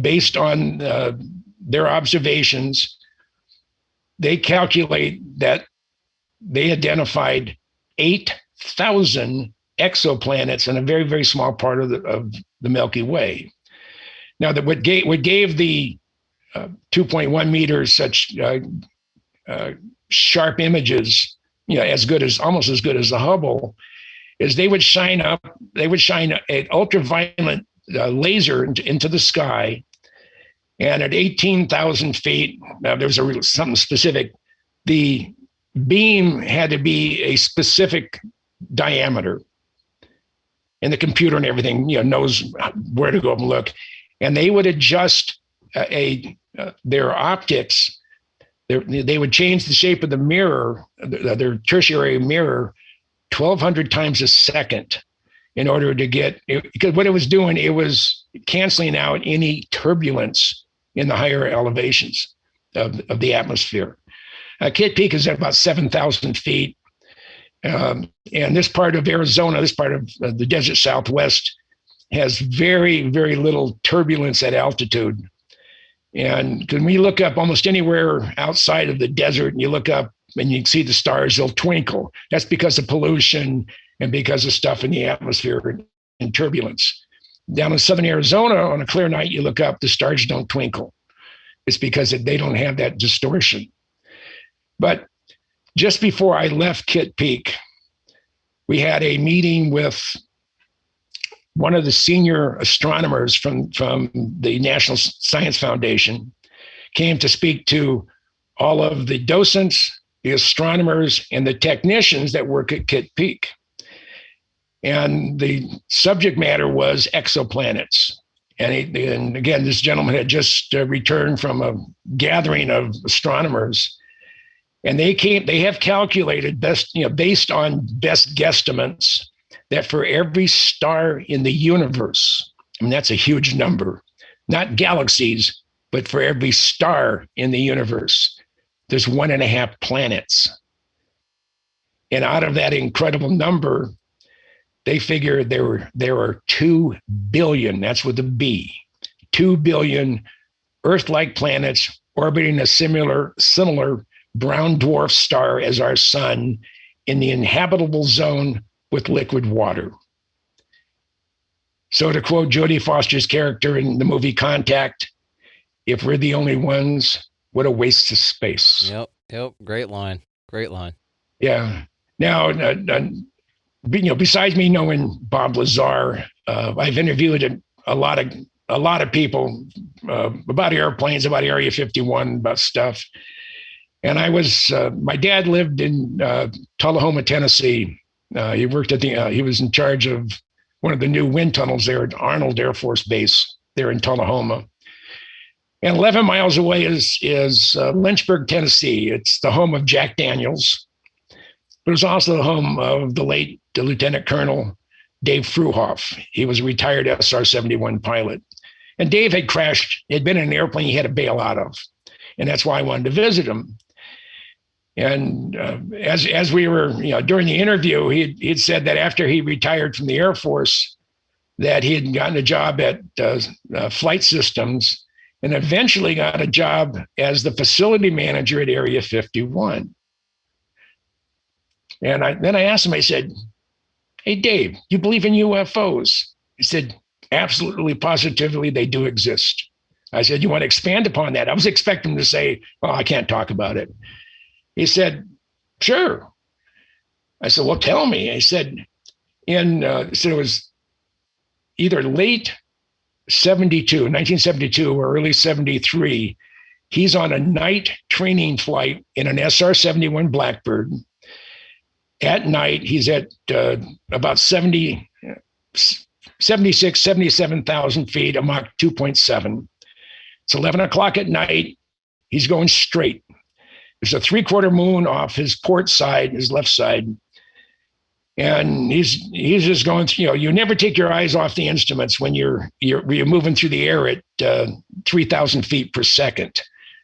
based on their observations, they calculate that they identified 8,000 exoplanets in a very, very small part of the Milky Way. Now, what gave the 2.1 meters such sharp images, almost as good as the Hubble, is they would shine an ultraviolet laser into the sky, and at 18,000 feet, there was something specific. The beam had to be a specific diameter, and the computer and everything knows where to go and look, and they would adjust their optics. They would change the shape of the mirror, their tertiary mirror, 1,200 times a second in order to get, because what it was doing, it was canceling out any turbulence in the higher elevations of the atmosphere. Kitt Peak is at about 7,000 feet. And this part of Arizona, this part of the desert Southwest, has very, very little turbulence at altitude. And when you look up almost anywhere outside of the desert and you look up and you see the stars, they'll twinkle. That's because of pollution and because of stuff in the atmosphere and turbulence. Down in southern Arizona, on a clear night, you look up, the stars don't twinkle. It's because they don't have that distortion. But just before I left Kitt Peak, we had a meeting with one of the senior astronomers from the National Science Foundation, came to speak to all of the docents, the astronomers, and the technicians that work at Kitt Peak. And the subject matter was exoplanets. And again, this gentleman had just returned from a gathering of astronomers. And they have calculated based on best guesstimates, that for every star in the universe, that's a huge number, not galaxies, but for every star in the universe, there's 1.5 planets. And out of that incredible number, they figure there are 2 billion, that's with a B, 2 billion Earth-like planets orbiting a similar brown dwarf star as our sun in the inhabitable zone with liquid water. So to quote Jodie Foster's character in the movie Contact, if we're the only ones, what a waste of space. Yep. Great line. Yeah. Now, besides me knowing Bob Lazar, I've interviewed a lot of people about airplanes, about Area 51, about stuff. And my dad lived in Tullahoma, Tennessee. He worked he was in charge of one of the new wind tunnels there at Arnold Air Force Base there in Tullahoma. And 11 miles away is Lynchburg, Tennessee. It's the home of Jack Daniels, but it's also the home of the late Lieutenant Colonel Dave Fruhoff. He was a retired SR-71 pilot. And Dave had been in an airplane he had to bail out of. And that's why I wanted to visit him. And as we were, during the interview, he'd said that after he retired from the Air Force, that he had gotten a job at Flight Systems and eventually got a job as the facility manager at Area 51. And then I asked him, I said, "Hey, Dave, you believe in UFOs?" He said, "Absolutely, positively, they do exist." I said, "You want to expand upon that?" I was expecting him to say, "Oh, I can't talk about it." He said, "Sure." I said, "Well, tell me." I said, so it was either late 1972 or early 73. He's on a night training flight in an SR-71 Blackbird. At night, he's at about 77,000 feet, a Mach 2.7. It's 11 o'clock at night. He's going straight. There's a 3/4 moon off his port side, his left side. And he's just going through, you never take your eyes off the instruments when you're moving through the air at 3,000 feet per second.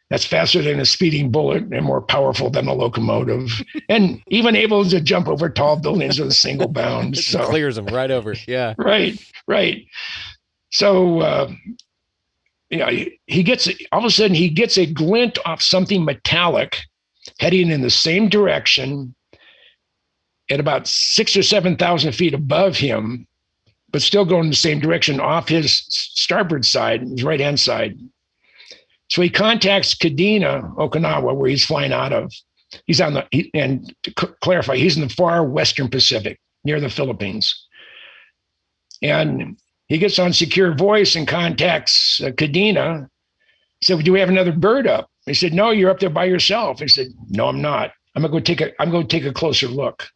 That's faster than a speeding bullet and more powerful than a locomotive, and even able to jump over tall buildings with a single bound. So clears them right over. Yeah. Right. So, he gets, all of a sudden he gets a glint off something metallic heading in the same direction at about 6,000 or 7,000 feet above him, but still going in the same direction off his starboard side, his right-hand side. So he contacts Kadena, Okinawa, where he's flying out of. And to clarify, he's in the far Western Pacific, near the Philippines. And he gets on secure voice and contacts Kadena. He said, "Do we have another bird up?" He said, "No, you're up there by yourself." He said, "No, I'm not. I'm going to take a closer look."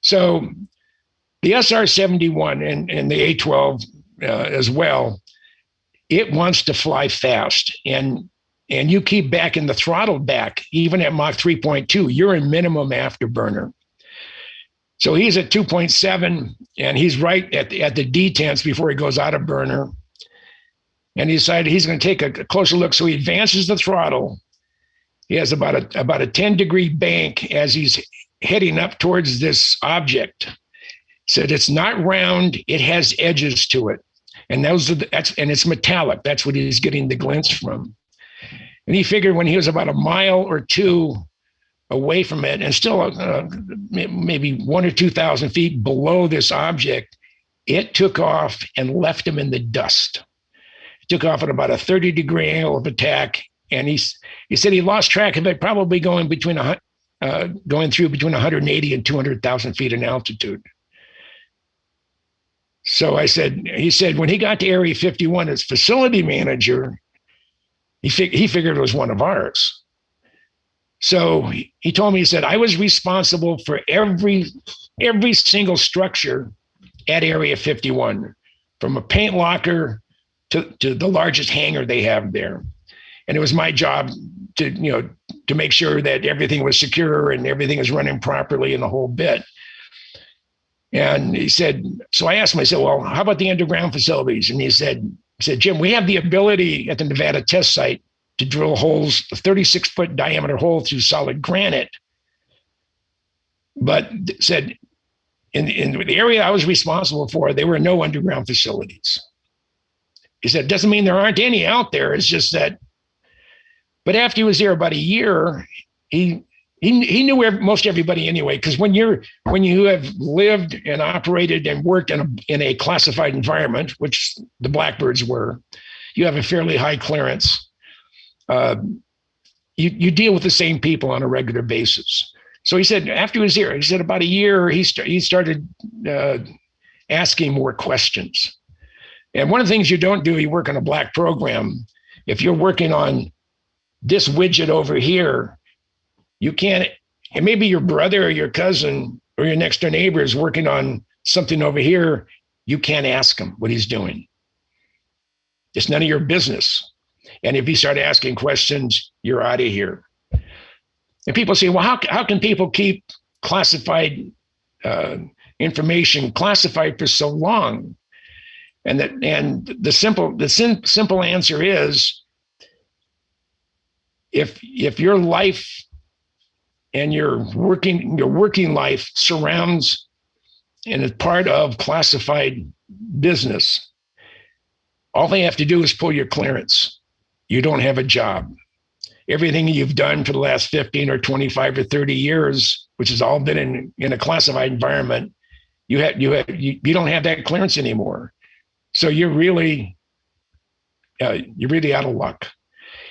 So the SR-71 and the A-12 as well, it wants to fly fast. And you keep backing the throttle back, even at Mach 3.2, you're in minimum afterburner. So he's at 2.7, and he's right at the detents before he goes out of burner. And he decided he's going to take a closer look. So he advances the throttle. He has about a 10-degree bank as he's heading up towards this object. Said it's not round, it has edges to it. And and it's metallic. That's what he's getting the glints from. And he figured when he was about a mile or two away from it, and still maybe 1,000 or 2,000 feet below this object, it took off and left him in the dust. It took off at about a 30-degree angle of attack, and he said he lost track of it, probably going through between 180 and 200,000 feet in altitude. So he said when he got to Area 51 as facility manager, he figured it was one of ours. So he told me, he said, "I was responsible for every single structure at Area 51, from a paint locker to the largest hangar they have there. And it was my job to make sure that everything was secure and everything is running properly and the whole bit." And he said, so I asked him, I said, "Well, how about the underground facilities?" And he said, "Jim, we have the ability at the Nevada test site to drill holes, a 36-foot diameter hole through solid granite. But," said, in the area I was responsible for, there were no underground facilities. He said, "It doesn't mean there aren't any out there. It's just that," but after he was there about a year, he knew most everybody anyway, because when you have lived and operated and worked in a classified environment, which the Blackbirds were, you have a fairly high clearance. You deal with the same people on a regular basis. So he said after he was here, he said about a year, he started asking more questions. And one of the things you don't do, you work on a black program. If you're working on this widget over here, you can't, and maybe your brother or your cousin or your next door neighbor is working on something over here, you can't ask him what he's doing. It's none of your business. And if you start asking questions, you're out of here. And people say, well, how can people keep classified information classified for so long? And the simple answer is, if your life and your working life surrounds and is part of classified business, all they have to do is pull your clearance. You don't have a job. Everything you've done for the last 15 or 25 or 30 years, which has all been in a classified environment, you don't have that clearance anymore. So you're really out of luck.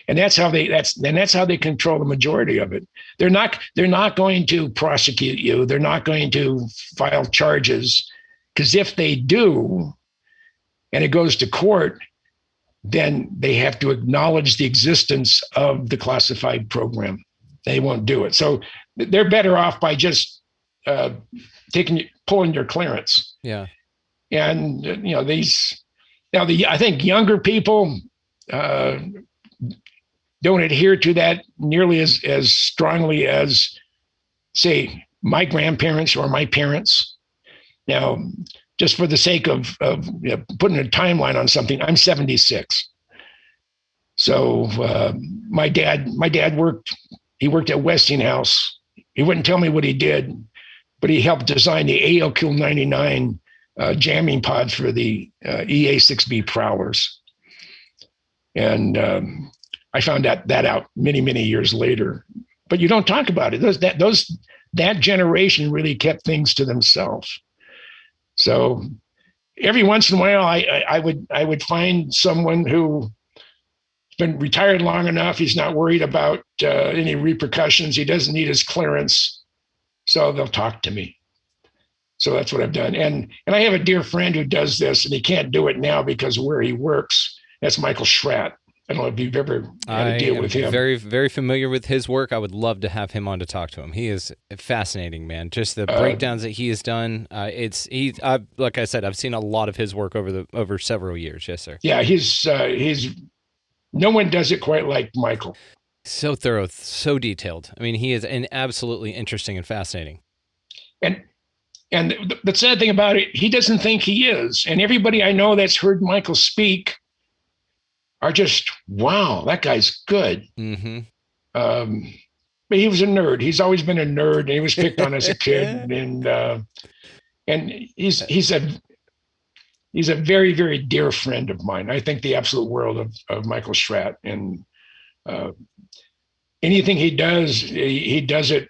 And that's how they control the majority of it. They're not going to prosecute you. They're not going to file charges, because if they do, and it goes to court, then they have to acknowledge the existence of the classified program. They won't do it. So they're better off by just pulling your clearance. Yeah. And I think younger people don't adhere to that nearly as strongly as, say, my grandparents or my parents. Now, just for the sake of putting a timeline on something, I'm 76. So my dad worked at Westinghouse. He wouldn't tell me what he did, but he helped design the ALQ-99 jamming pod for the EA-6B prowlers. And I found that out many, many years later. But you don't talk about it. That generation really kept things to themselves. So every once in a while, I would find someone who's been retired long enough. He's not worried about any repercussions. He doesn't need his clearance. So they'll talk to me. So that's what I've done. And I have a dear friend who does this, and he can't do it now because of where he works. That's Michael Schratt. I don't know if you've ever had to deal with him. Very, very familiar with his work. I would love to have him on to talk to him. He is fascinating, man. Just the breakdowns that he has done. Like I said, I've seen a lot of his work over several years. Yes, sir. Yeah, he's no one does it quite like Michael. So thorough, so detailed. I mean, he is absolutely interesting and fascinating. And the sad thing about it, he doesn't think he is. And everybody I know that's heard Michael speak are just, wow, that guy's good. Mm-hmm. But he was a nerd. He's always been a nerd, and he was picked on as a kid. And he's a very, very dear friend of mine. I think the absolute world of Michael Schratt. And anything he does it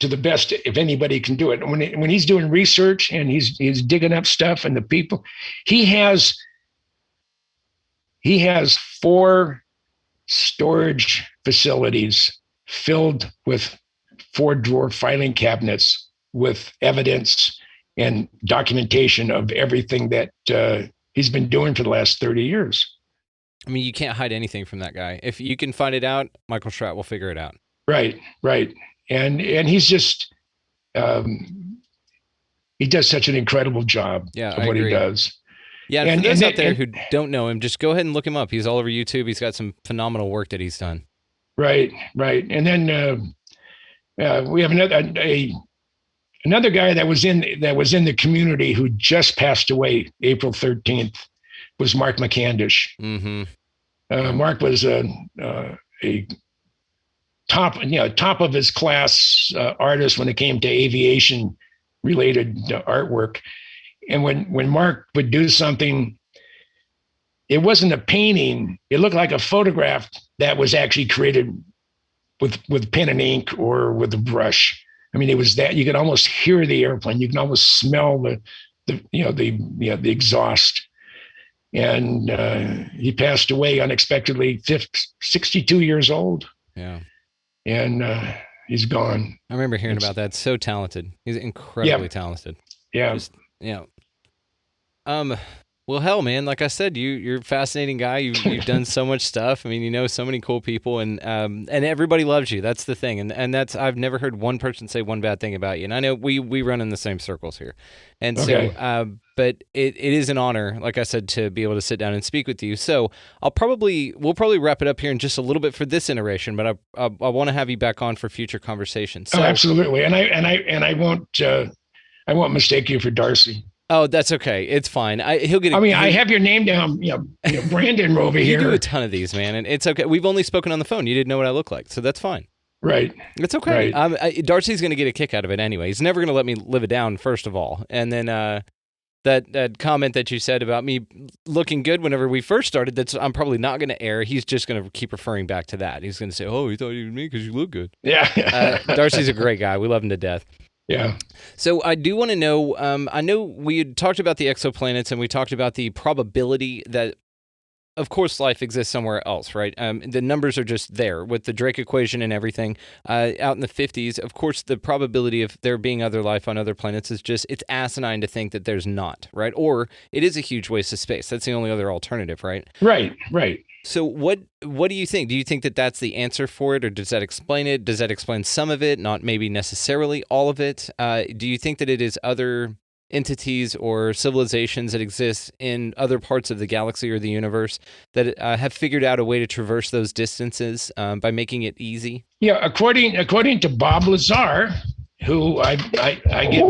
to the best, if anybody can do it. When he's doing research and he's digging up stuff and the people, he has 4 storage facilities filled with 4-drawer filing cabinets with evidence and documentation of everything that he's been doing for the last 30 years. I mean, you can't hide anything from that guy. If you can find it out, Michael Schratt will figure it out. Right. And he's just, he does such an incredible job of what he does. Yeah, and for those out there who don't know him, just go ahead and look him up. He's all over YouTube. He's got some phenomenal work that he's done. Right. And then we have another guy that was in the community who just passed away April 13th was Mark McCandish. Mm-hmm. Mark was a top of his class artist when it came to aviation related artwork. And when Mark would do something, it wasn't a painting. It looked like a photograph that was actually created with pen and ink or with a brush. I mean, it was that you could almost hear the airplane. You can almost smell the exhaust. and he passed away unexpectedly, 62 years old. Yeah. And he's gone. I remember hearing about that. So talented. He's incredibly talented. Yeah. Just, yeah. Well, hell, man, like I said, you're a fascinating guy. You've done so much stuff. I mean, you know so many cool people, and everybody loves you. That's the thing, and that's, I've never heard one person say one bad thing about you. And I know we run in the same circles here, and so but it is an honor, like I said, to be able to sit down and speak with you. So we'll probably wrap it up here in just a little bit for this iteration, but I want to have you back on for future conversations. So, absolutely, and I won't mistake you for Darcy. Oh, that's okay. It's fine. He'll get. I have your name down. Brandon over here. You do a ton of these, man, and it's okay. We've only spoken on the phone. You didn't know what I look like, so that's fine. Right. It's okay. Right. Darcy's going to get a kick out of it anyway. He's never going to let me live it down, first of all, and then that comment that you said about me looking good whenever we first started, I'm probably not going to air. He's just going to keep referring back to that. He's going to say, "Oh, you thought you were me because you look good." Yeah. Darcy's a great guy. We love him to death. Yeah. So I do want to know, I know we had talked about the exoplanets and we talked about the probability that, of course, life exists somewhere else, right? The numbers are just there with the Drake equation and everything. Out in the 50s, of course, the probability of there being other life on other planets is just, it's asinine to think that there's not, right? Or it is a huge waste of space. That's the only other alternative, right? Right. So what do you think? Do you think that that's the answer for it, or does that explain it? Does that explain some of it, not maybe necessarily all of it? Do you think that it is other entities or civilizations that exist in other parts of the galaxy or the universe that have figured out a way to traverse those distances by making it easy? Yeah, according to Bob Lazar, who I give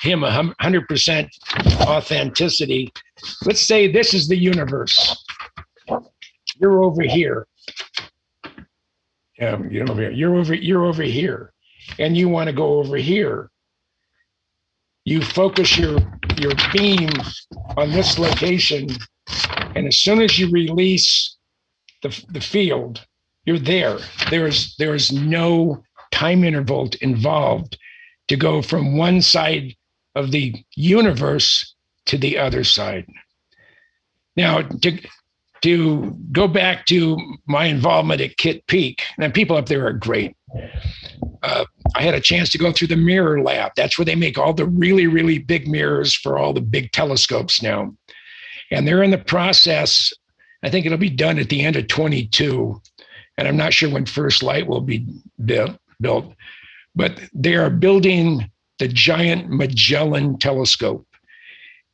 him 100% authenticity. Let's say this is the universe. You're over here. Yeah, you're over here. You're over here, and you want to go over here. You focus your beam on this location, and as soon as you release the field, you're there. There is no time interval involved to go from one side of the universe to the other side. Now, to go back to my involvement at Kitt Peak, and people up there are great. I had a chance to go through the mirror lab. That's where they make all the really, really big mirrors for all the big telescopes now. And they're in the process. I think it'll be done at the end of 22. And I'm not sure when first light will be built, but they are building the giant Magellan telescope.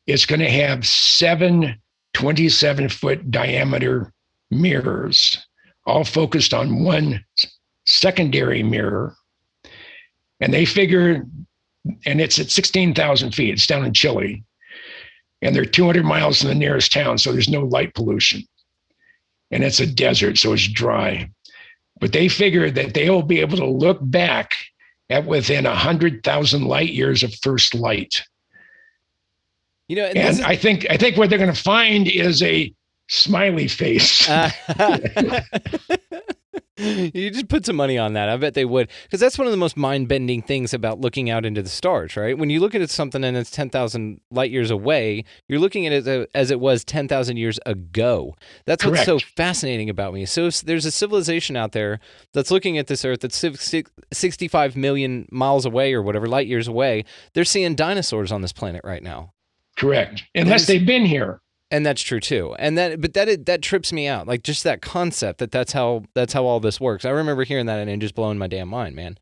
It's going to have 7 27-foot diameter mirrors, all focused on one secondary mirror. And they figure, and it's at 16,000 feet, it's down in Chile, and they're 200 miles from the nearest town, so there's no light pollution. And it's a desert, so it's dry. But they figure that they'll be able to look back at within 100,000 light years of first light. And I think what they're going to find is a smiley face. You just put some money on that. I bet they would, because that's one of the most mind-bending things about looking out into the stars, right? When you look at something and it's 10,000 light years away, you're looking at it as it was 10,000 years ago. That's Correct. What's so fascinating about me. So there's a civilization out there that's looking at this Earth that's 65 million miles away or whatever, light years away. They're seeing dinosaurs on this planet right now. Correct. Unless they've been here. And that's true too. And that trips me out. Like just that concept that's how all this works. I remember hearing that and it just blowing my damn mind, man.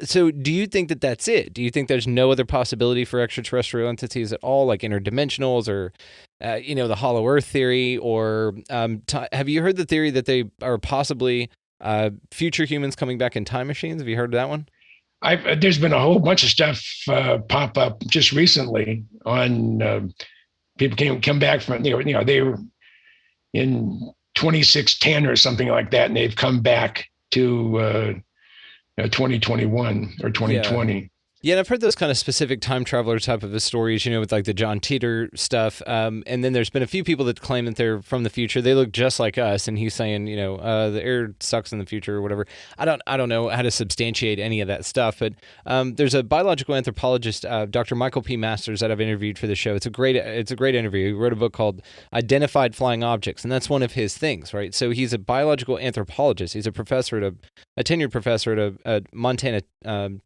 So do you think that that's it? Do you think there's no other possibility for extraterrestrial entities at all, like interdimensionals or, the hollow earth theory, or have you heard the theory that they are possibly future humans coming back in time machines? Have you heard of that one? There's been a whole bunch of stuff pop up just recently on people come back from they were in 2610 or something like that, and they've come back to 2021 or 2020. Yeah, and I've heard those kind of specific time traveler type of stories, with like the John Teeter stuff. And then there's been a few people that claim that they're from the future. They look just like us, and he's saying, the air sucks in the future or whatever. I don't know how to substantiate any of that stuff, but there's a biological anthropologist, Dr. Michael P. Masters, that I've interviewed for the show. It's a great interview. He wrote a book called Identified Flying Objects, and that's one of his things, right? So he's a biological anthropologist. He's a tenured professor at Montana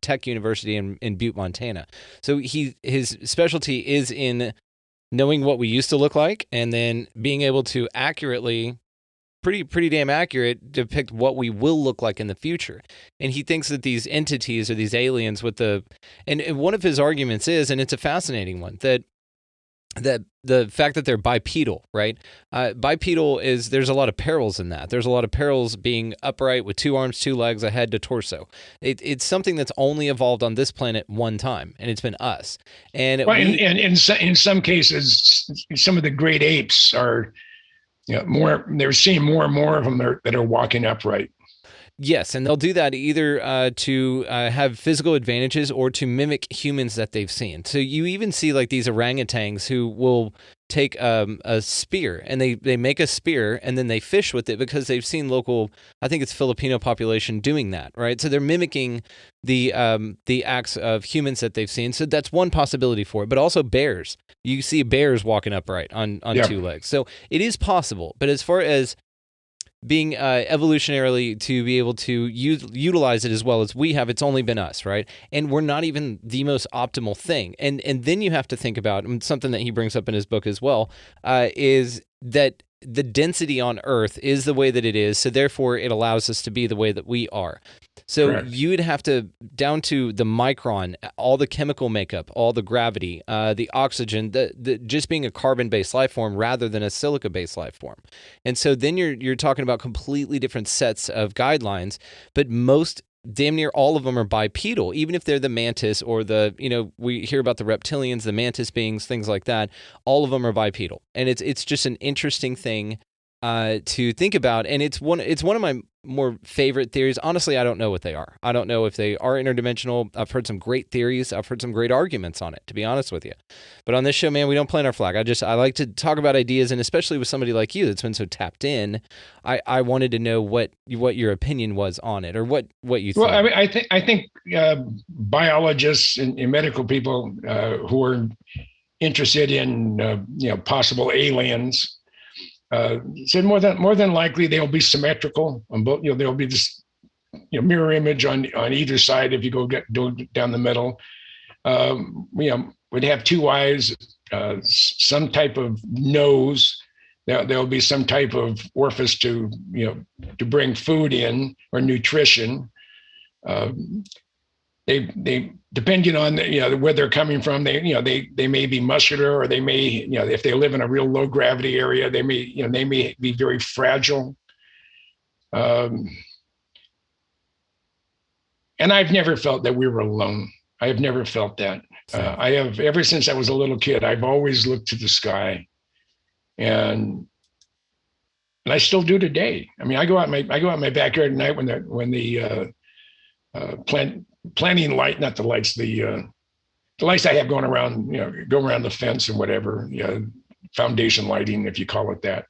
Tech University in Butte, Montana. So his specialty is in knowing what we used to look like and then being able to accurately, pretty damn accurate, depict what we will look like in the future. And he thinks that these entities or these aliens and one of his arguments is, and it's a fascinating one, that the fact that they're bipedal, right? Bipedal there's a lot of perils in that. There's a lot of perils being upright with 2 arms, 2 legs, a head to torso. It's something that's only evolved on this planet one time, and it's been us. And in some cases, some of the great apes are, they're seeing more and more of them that are walking upright. Yes, and they'll do that either to have physical advantages or to mimic humans that they've seen. So you even see like these orangutans who will take a spear, and they make a spear and then they fish with it because they've seen local, I think it's Filipino population doing that, right? So they're mimicking the acts of humans that they've seen. So that's one possibility for it. But also bears. You see bears walking upright on 2 legs. So it is possible. But as far as being evolutionarily to be able to utilize it as well as we have, it's only been us, right? And we're not even the most optimal thing. And then you have to think about, and something that he brings up in his book as well, is that the density on Earth is the way that it is, so therefore it allows us to be the way that we are. So Correct. You would have to, down to the micron, all the chemical makeup, all the gravity, the oxygen, the just being a carbon-based life form rather than a silica-based life form. And so then you're talking about completely different sets of guidelines, but damn near all of them are bipedal, even if they're the mantis or we hear about the reptilians, the mantis beings, things like that. All of them are bipedal. And it's just an interesting thing to think about. And it's one of my more favorite theories. Honestly, I don't know what they are. I don't know if they are interdimensional. I've heard some great theories. I've heard some great arguments on it, to be honest with you. But on this show, man, we don't plant our flag. I like to talk about ideas, and especially with somebody like you that's been so tapped in, I wanted to know what your opinion was on it, or what you think. Well, I think biologists and medical people who are interested in possible aliens said more than likely they'll be symmetrical on both. There'll be this mirror image on either side if you go down the middle. Would have 2 eyes, some type of nose. There'll be some type of orifice to bring food in or nutrition. They depending on where they're coming from, they may be muscular, or they may, if they live in a real low gravity area, they may be very fragile. And I've never felt that we were alone. I have never felt that. I have, ever since I was a little kid, I've always looked to the sky, and I still do today. I mean, I go out in my backyard at night when the planting light, not the lights, the lights I have going around, go around the fence and whatever, foundation lighting, if you call it that.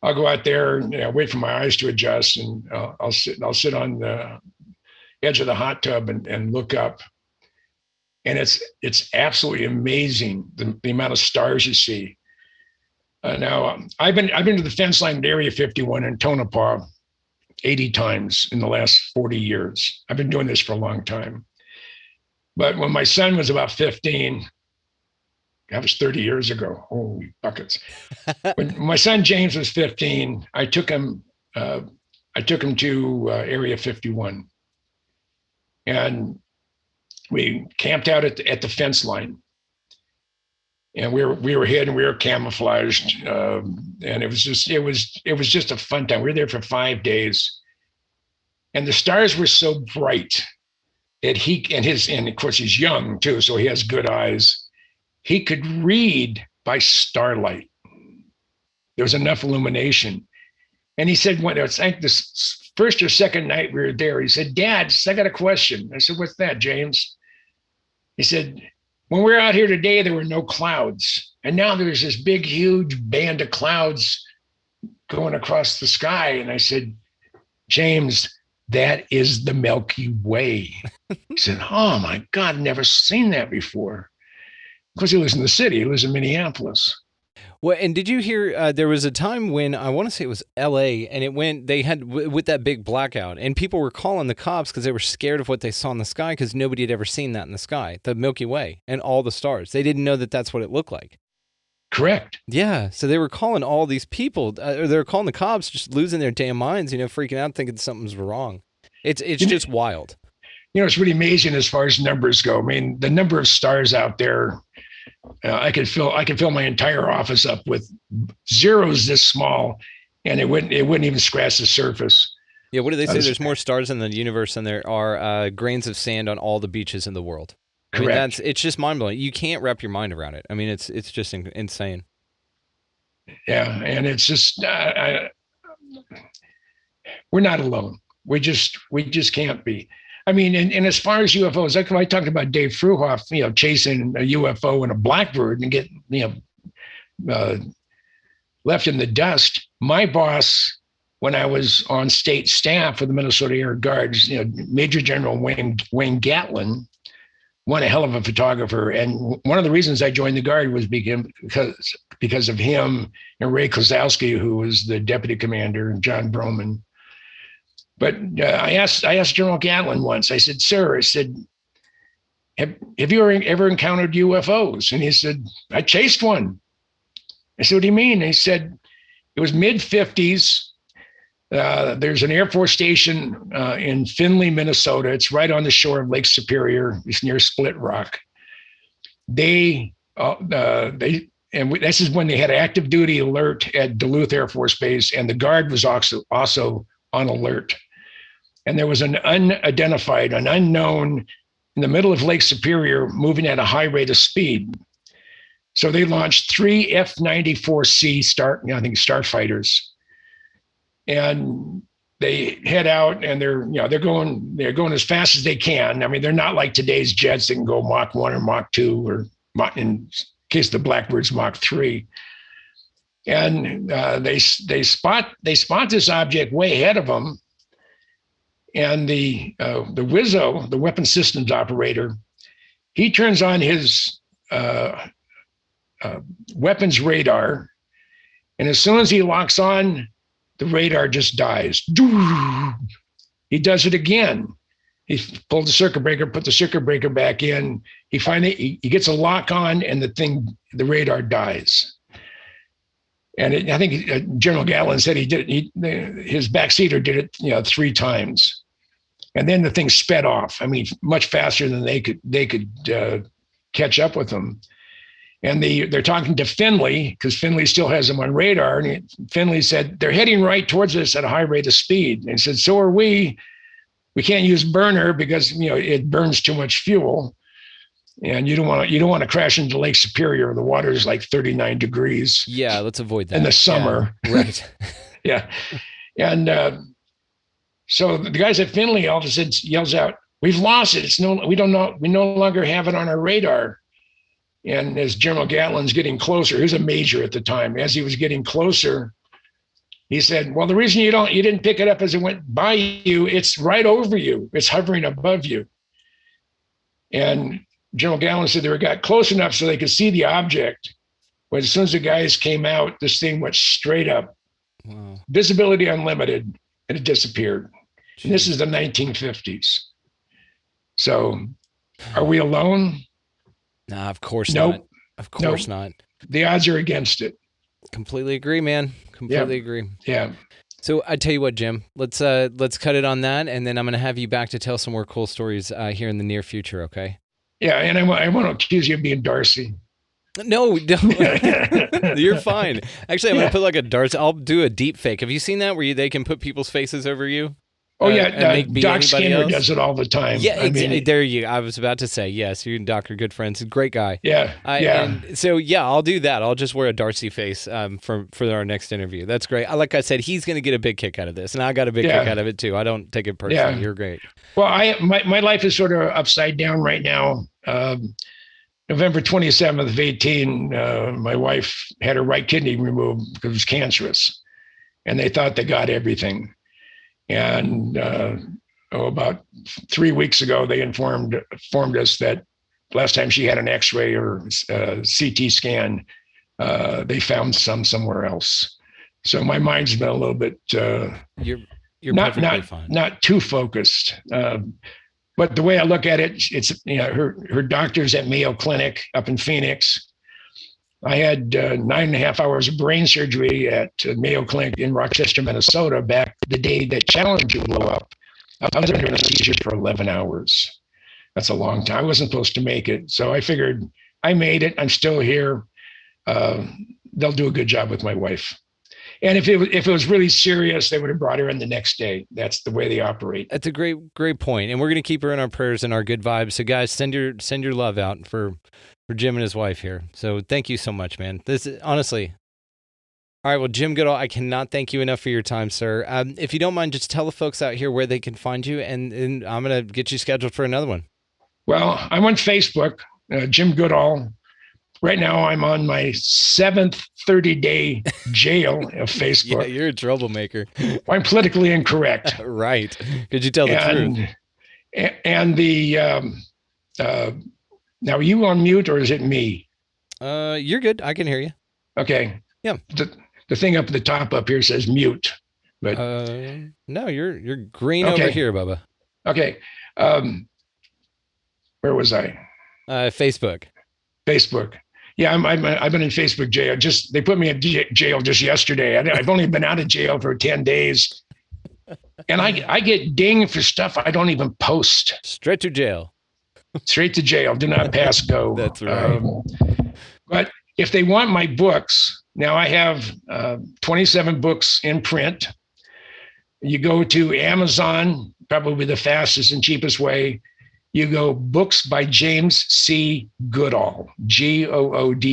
I'll go out there, wait for my eyes to adjust, and I'll sit on the edge of the hot tub and look up. And it's absolutely amazing the amount of stars you see. Now I've been to the fence line at Area 51 in Tonopah 80 times in the last 40 years. I've been doing this for a long time. But when my son was about 15, that was 30 years ago. Holy buckets. When my son James was 15, I took him to Area 51. And we camped out at the fence line. And we were hidden, we were camouflaged, and it was just a fun time. We were there for 5 days, and the stars were so bright that and of course he's young too, so he has good eyes. He could read by starlight. There was enough illumination, and he said, "When it's like this first or second night we were there, he said, 'Dad, I got a question.' I said, 'What's that, James?' He said, when we were out here today, there were no clouds. And now there's this big, huge band of clouds going across the sky. And I said, James, that is the Milky Way. He said, oh my God, I've never seen that before. Because he lives in the city, he lives in Minneapolis. Well, and did you hear there was a time when I want to say it was LA and they had with that big blackout and people were calling the cops because they were scared of what they saw in the sky because nobody had ever seen that in the sky, the Milky Way and all the stars. They didn't know that that's what it looked like. Correct. Yeah. So they were calling all these people, or they were calling the cops, just losing their damn minds, freaking out, thinking something's wrong. It's just wild. It's really amazing as far as numbers go. I mean, the number of stars out there, I could fill my entire office up with zeros this small, and it wouldn't even scratch the surface. Yeah, what do they say? There's more stars in the universe than there are grains of sand on all the beaches in the world. Correct. It's just mind blowing. You can't wrap your mind around it. I mean, it's just insane. Yeah, and it's just we're not alone. We just can't be. I mean, and as far as UFOs, like I talked about Dave Fruhoff, chasing a UFO and a blackbird and get, left in the dust. My boss, when I was on state staff for the Minnesota Air Guards, Major General Wayne Gatlin, one a hell of a photographer. And one of the reasons I joined the Guard was because of him and Ray Kozlowski, who was the deputy commander, and John Broman. But I asked General Gatlin once, I said, sir, have you ever encountered UFOs? And he said, I chased one. I said, what do you mean? And he said, it was mid-50s. There's an Air Force station in Findlay, Minnesota. It's right on the shore of Lake Superior. It's near Split Rock. This is when they had active duty alert at Duluth Air Force Base, and the Guard was also on alert. And there was an unknown in the middle of Lake Superior moving at a high rate of speed. So they launched 3 F-94C starfighters. And they head out and they're going as fast as they can. I mean, they're not like today's jets that can go Mach 1 or Mach 2 or in case the Blackbird's Mach 3. And they spot this object way ahead of them. And the WISO, the weapons systems operator, he turns on his weapons radar, and as soon as he locks on, the radar just dies. He does it again. He pulled the circuit breaker, put the circuit breaker back in. He gets a lock on, and the radar dies. And I think General Gatlin said his backseater did it, 3 times. And then the thing sped off. I mean, much faster than they could catch up with them. And they're talking to Findlay because Findlay still has them on radar. And Findlay said, they're heading right towards us at a high rate of speed. And he said, so are we. We can't use burner because, it burns too much fuel. And you don't want to crash into Lake Superior. The water is like 39 degrees. Yeah, let's avoid that. In the summer. Yeah, right. Yeah. And so the guys at Findlay all of a sudden yells out, we've lost it. We no longer have it on our radar. And as General Gatlin's getting closer, he was a major at the time. As he was getting closer, he said, well, the reason you didn't pick it up as it went by you, it's right over you. It's hovering above you. And General Gatlin said they got close enough so they could see the object. But as soon as the guys came out, this thing went straight up. Wow. Visibility unlimited, and it disappeared. Jeez. And this is the 1950s. So are we alone? Nah, of course nope. not. Of course not. The odds are against it. Completely agree, man. Completely agree. Yeah. So I tell you what, Jim, let's cut it on that, and then I'm going to have you back to tell some more cool stories here in the near future, okay? Yeah, and I want to accuse you of being Darcy. No, don't. You're fine. Actually, I'm going to put like a Darcy. I'll do a deep fake. Have you seen that where they can put people's faces over you? Oh yeah, and be Doc anybody Skinner else? does it all the time. Yeah, I mean, there you. I was about to say yes. You and Doc are good friends. Great guy. yeah, yeah. And so yeah, I'll do that. I'll just wear a Darcy face for our next interview. That's great. Like I said, he's going to get a big kick out of this, and I got a big kick out of it too. I don't take it personally. Yeah. You're great. Well, my life is sort of upside down right now. November 27th of 18, my wife had her right kidney removed because it was cancerous, and they thought they got everything. And about 3 weeks ago, they informed us that last time she had an X-ray or CT scan, they found somewhere else. So my mind's been a little bit You're not fine. Not too focused. But the way I look at it, it's her doctor's at Mayo Clinic up in Phoenix. I had 9.5 hours of brain surgery at Mayo Clinic in Rochester, Minnesota, back the day that Challenger blew up. I was under anesthesia for 11 hours. That's a long time. I wasn't supposed to make it. So I figured I made it. I'm still here. They'll do a good job with my wife. And if it was really serious, they would have brought her in the next day. That's the way they operate. That's a great point. And we're going to keep her in our prayers and our good vibes. So guys, send your love out for Jim and his wife here. So thank you so much, man. This is honestly. All right. Well, Jim Goodall, I cannot thank you enough for your time, sir. If you don't mind, just tell the folks out here where they can find you, and I'm going to get you scheduled for another one. Well, I'm on Facebook, Jim Goodall. Right now, I'm on my 7th 30-day jail of Facebook. Yeah, you're a troublemaker. I'm politically incorrect. Right. Could you tell the truth? And now, are you on mute or is it me? You're good. I can hear you. Okay. Yeah. The thing up at the top up here says mute, but no, you're green over here, Bubba. Okay. Where was I? Facebook. Yeah, I've been in Facebook jail. They put me in jail just yesterday. I've only been out of jail for 10 days, and I get dinged for stuff I don't even post. Straight to jail. Straight to jail. Do not pass go. That's right. But if they want my books, now I have 27 books in print. You go to Amazon, probably the fastest and cheapest way. You go books by James C. Goodall, Gooddall.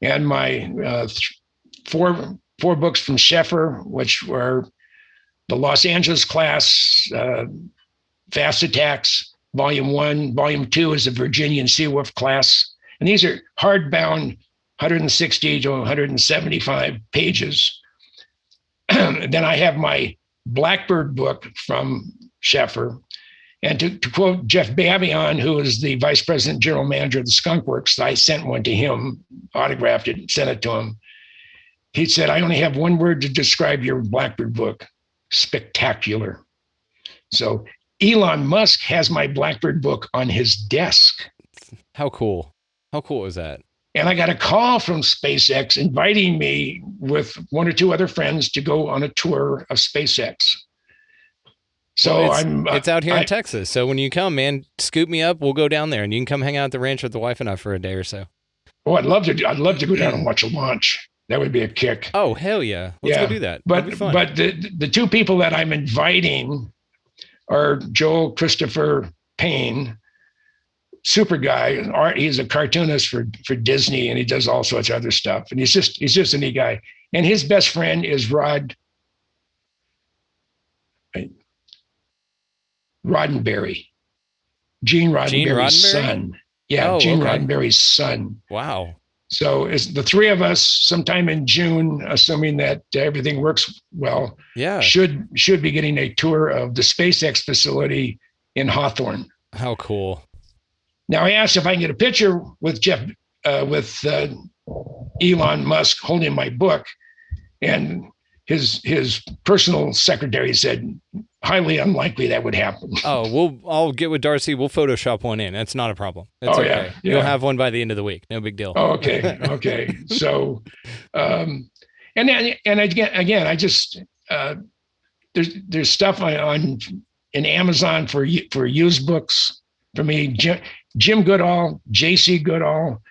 And my four books from Sheffer, which were the Los Angeles class, Fast Attacks, Volume 1. Volume 2 is the Virginian Seawolf class. And these are hardbound, 160 to 175 pages. Then I have my Blackbird book from Sheffer. And to quote Jeff Babion, who is the vice president general manager of the Skunk Works, I sent one to him, autographed it, and sent it to him. He said, I only have one word to describe your Blackbird book: spectacular. So Elon Musk has my Blackbird book on his desk. How cool. How cool is that? And I got a call from SpaceX inviting me with one or two other friends to go on a tour of SpaceX. So well, it's out here in Texas. So when you come, man, scoop me up. We'll go down there, and you can come hang out at the ranch with the wife and I for a day or so. Oh, I'd love to go down and watch a launch. That would be a kick. Oh, hell yeah. Let's go do that. But the two people that I'm inviting are Joel Christopher Payne, super guy. He's a cartoonist for Disney, and he does all sorts of other stuff. And he's just a neat guy. And his best friend is Roddenberry, Gene Roddenberry's son. Yeah, Gene Roddenberry's son. Wow. So it's the three of us sometime in June, assuming that everything works well, should be getting a tour of the SpaceX facility in Hawthorne. How cool. Now I asked if I can get a picture with Elon Musk holding my book, and his personal secretary said, highly unlikely that would happen. Oh, I'll get with Darcy. We'll Photoshop one in. That's not a problem. It's okay. Yeah. You'll have one by the end of the week. No big deal. Oh, okay. Okay. So, and again, I just, there's stuff on in Amazon for used books for me. Jim Goodall, JC Goodall,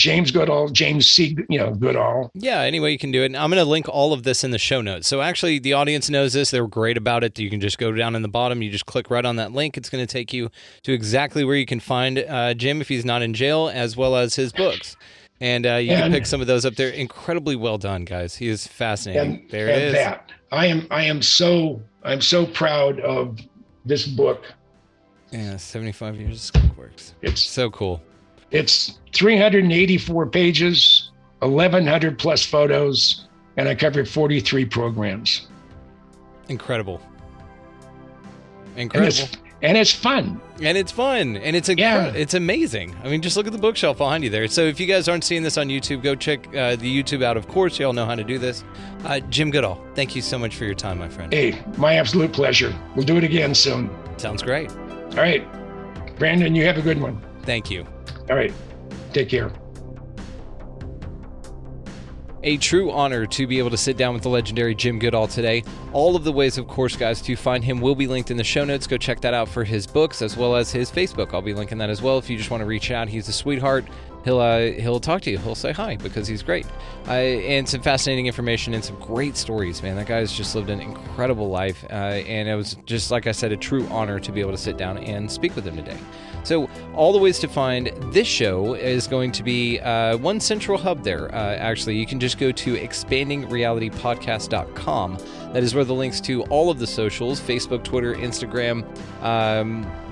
James Goodall, James C. Goodall. Yeah, any way you can do it. And I'm going to link all of this in the show notes. So actually, the audience knows this. They were great about it. You can just go down in the bottom. You just click right on that link. It's going to take you to exactly where you can find Jim if he's not in jail, as well as his books. And you can pick some of those up there. Incredibly well done, guys. He is fascinating. There it is. That. I'm so proud of this book. Yeah, 75 years of Skunk Works. It's so cool. It's 384 pages, 1,100 plus photos, and I covered 43 programs. Incredible. And it's fun. And it's fun. And it's amazing. I mean, just look at the bookshelf behind you there. So if you guys aren't seeing this on YouTube, go check the YouTube out, of course. You all know how to do this. Jim Goodall, thank you so much for your time, my friend. Hey, my absolute pleasure. We'll do it again soon. Sounds great. All right. Brandon, you have a good one. Thank you. All right. Take care. A true honor to be able to sit down with the legendary Jim Goodall today. All of the ways, of course, guys, to find him will be linked in the show notes. Go check that out for his books as well as his Facebook. I'll be linking that as well. If you just want to reach out, he's a sweetheart. He'll talk to you. He'll say hi because he's great. And some fascinating information and some great stories, man. That guy's just lived an incredible life. And it was just, like I said, a true honor to be able to sit down and speak with him today. So all the ways to find this show is going to be one central hub there. Actually, you can just go to expandingrealitypodcast.com. That is where the links to all of the socials, Facebook, Twitter, Instagram.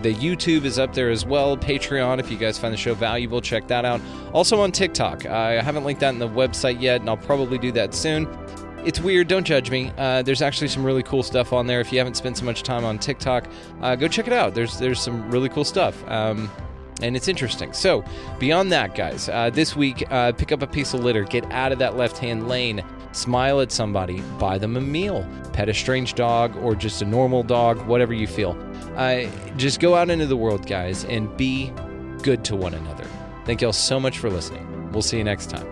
The YouTube is up there as well. Patreon, if you guys find the show valuable, check that out. Also on TikTok. I haven't linked that in the website yet, and I'll probably do that soon. It's weird, don't judge me. There's actually some really cool stuff on there. If you haven't spent so much time on TikTok, go check it out. There's some really cool stuff, and it's interesting. So, beyond that, guys, this week, pick up a piece of litter, get out of that left-hand lane, smile at somebody, buy them a meal, pet a strange dog, or just a normal dog, whatever you feel. Just go out into the world, guys, and be good to one another. Thank y'all so much for listening. We'll see you next time.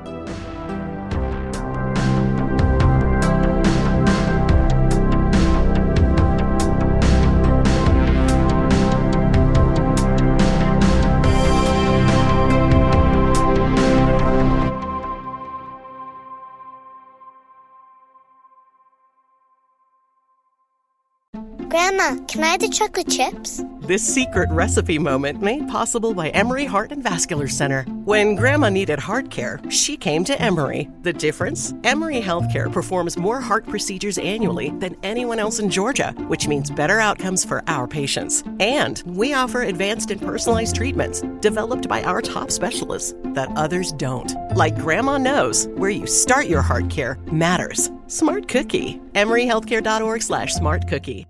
Grandma, can I have the chocolate chips? This secret recipe moment made possible by Emory Heart and Vascular Center. When Grandma needed heart care, she came to Emory. The difference? Emory Healthcare performs more heart procedures annually than anyone else in Georgia, which means better outcomes for our patients. And we offer advanced and personalized treatments developed by our top specialists that others don't. Like Grandma knows, where you start your heart care matters. Smart Cookie. EmoryHealthcare.org/smartcookie.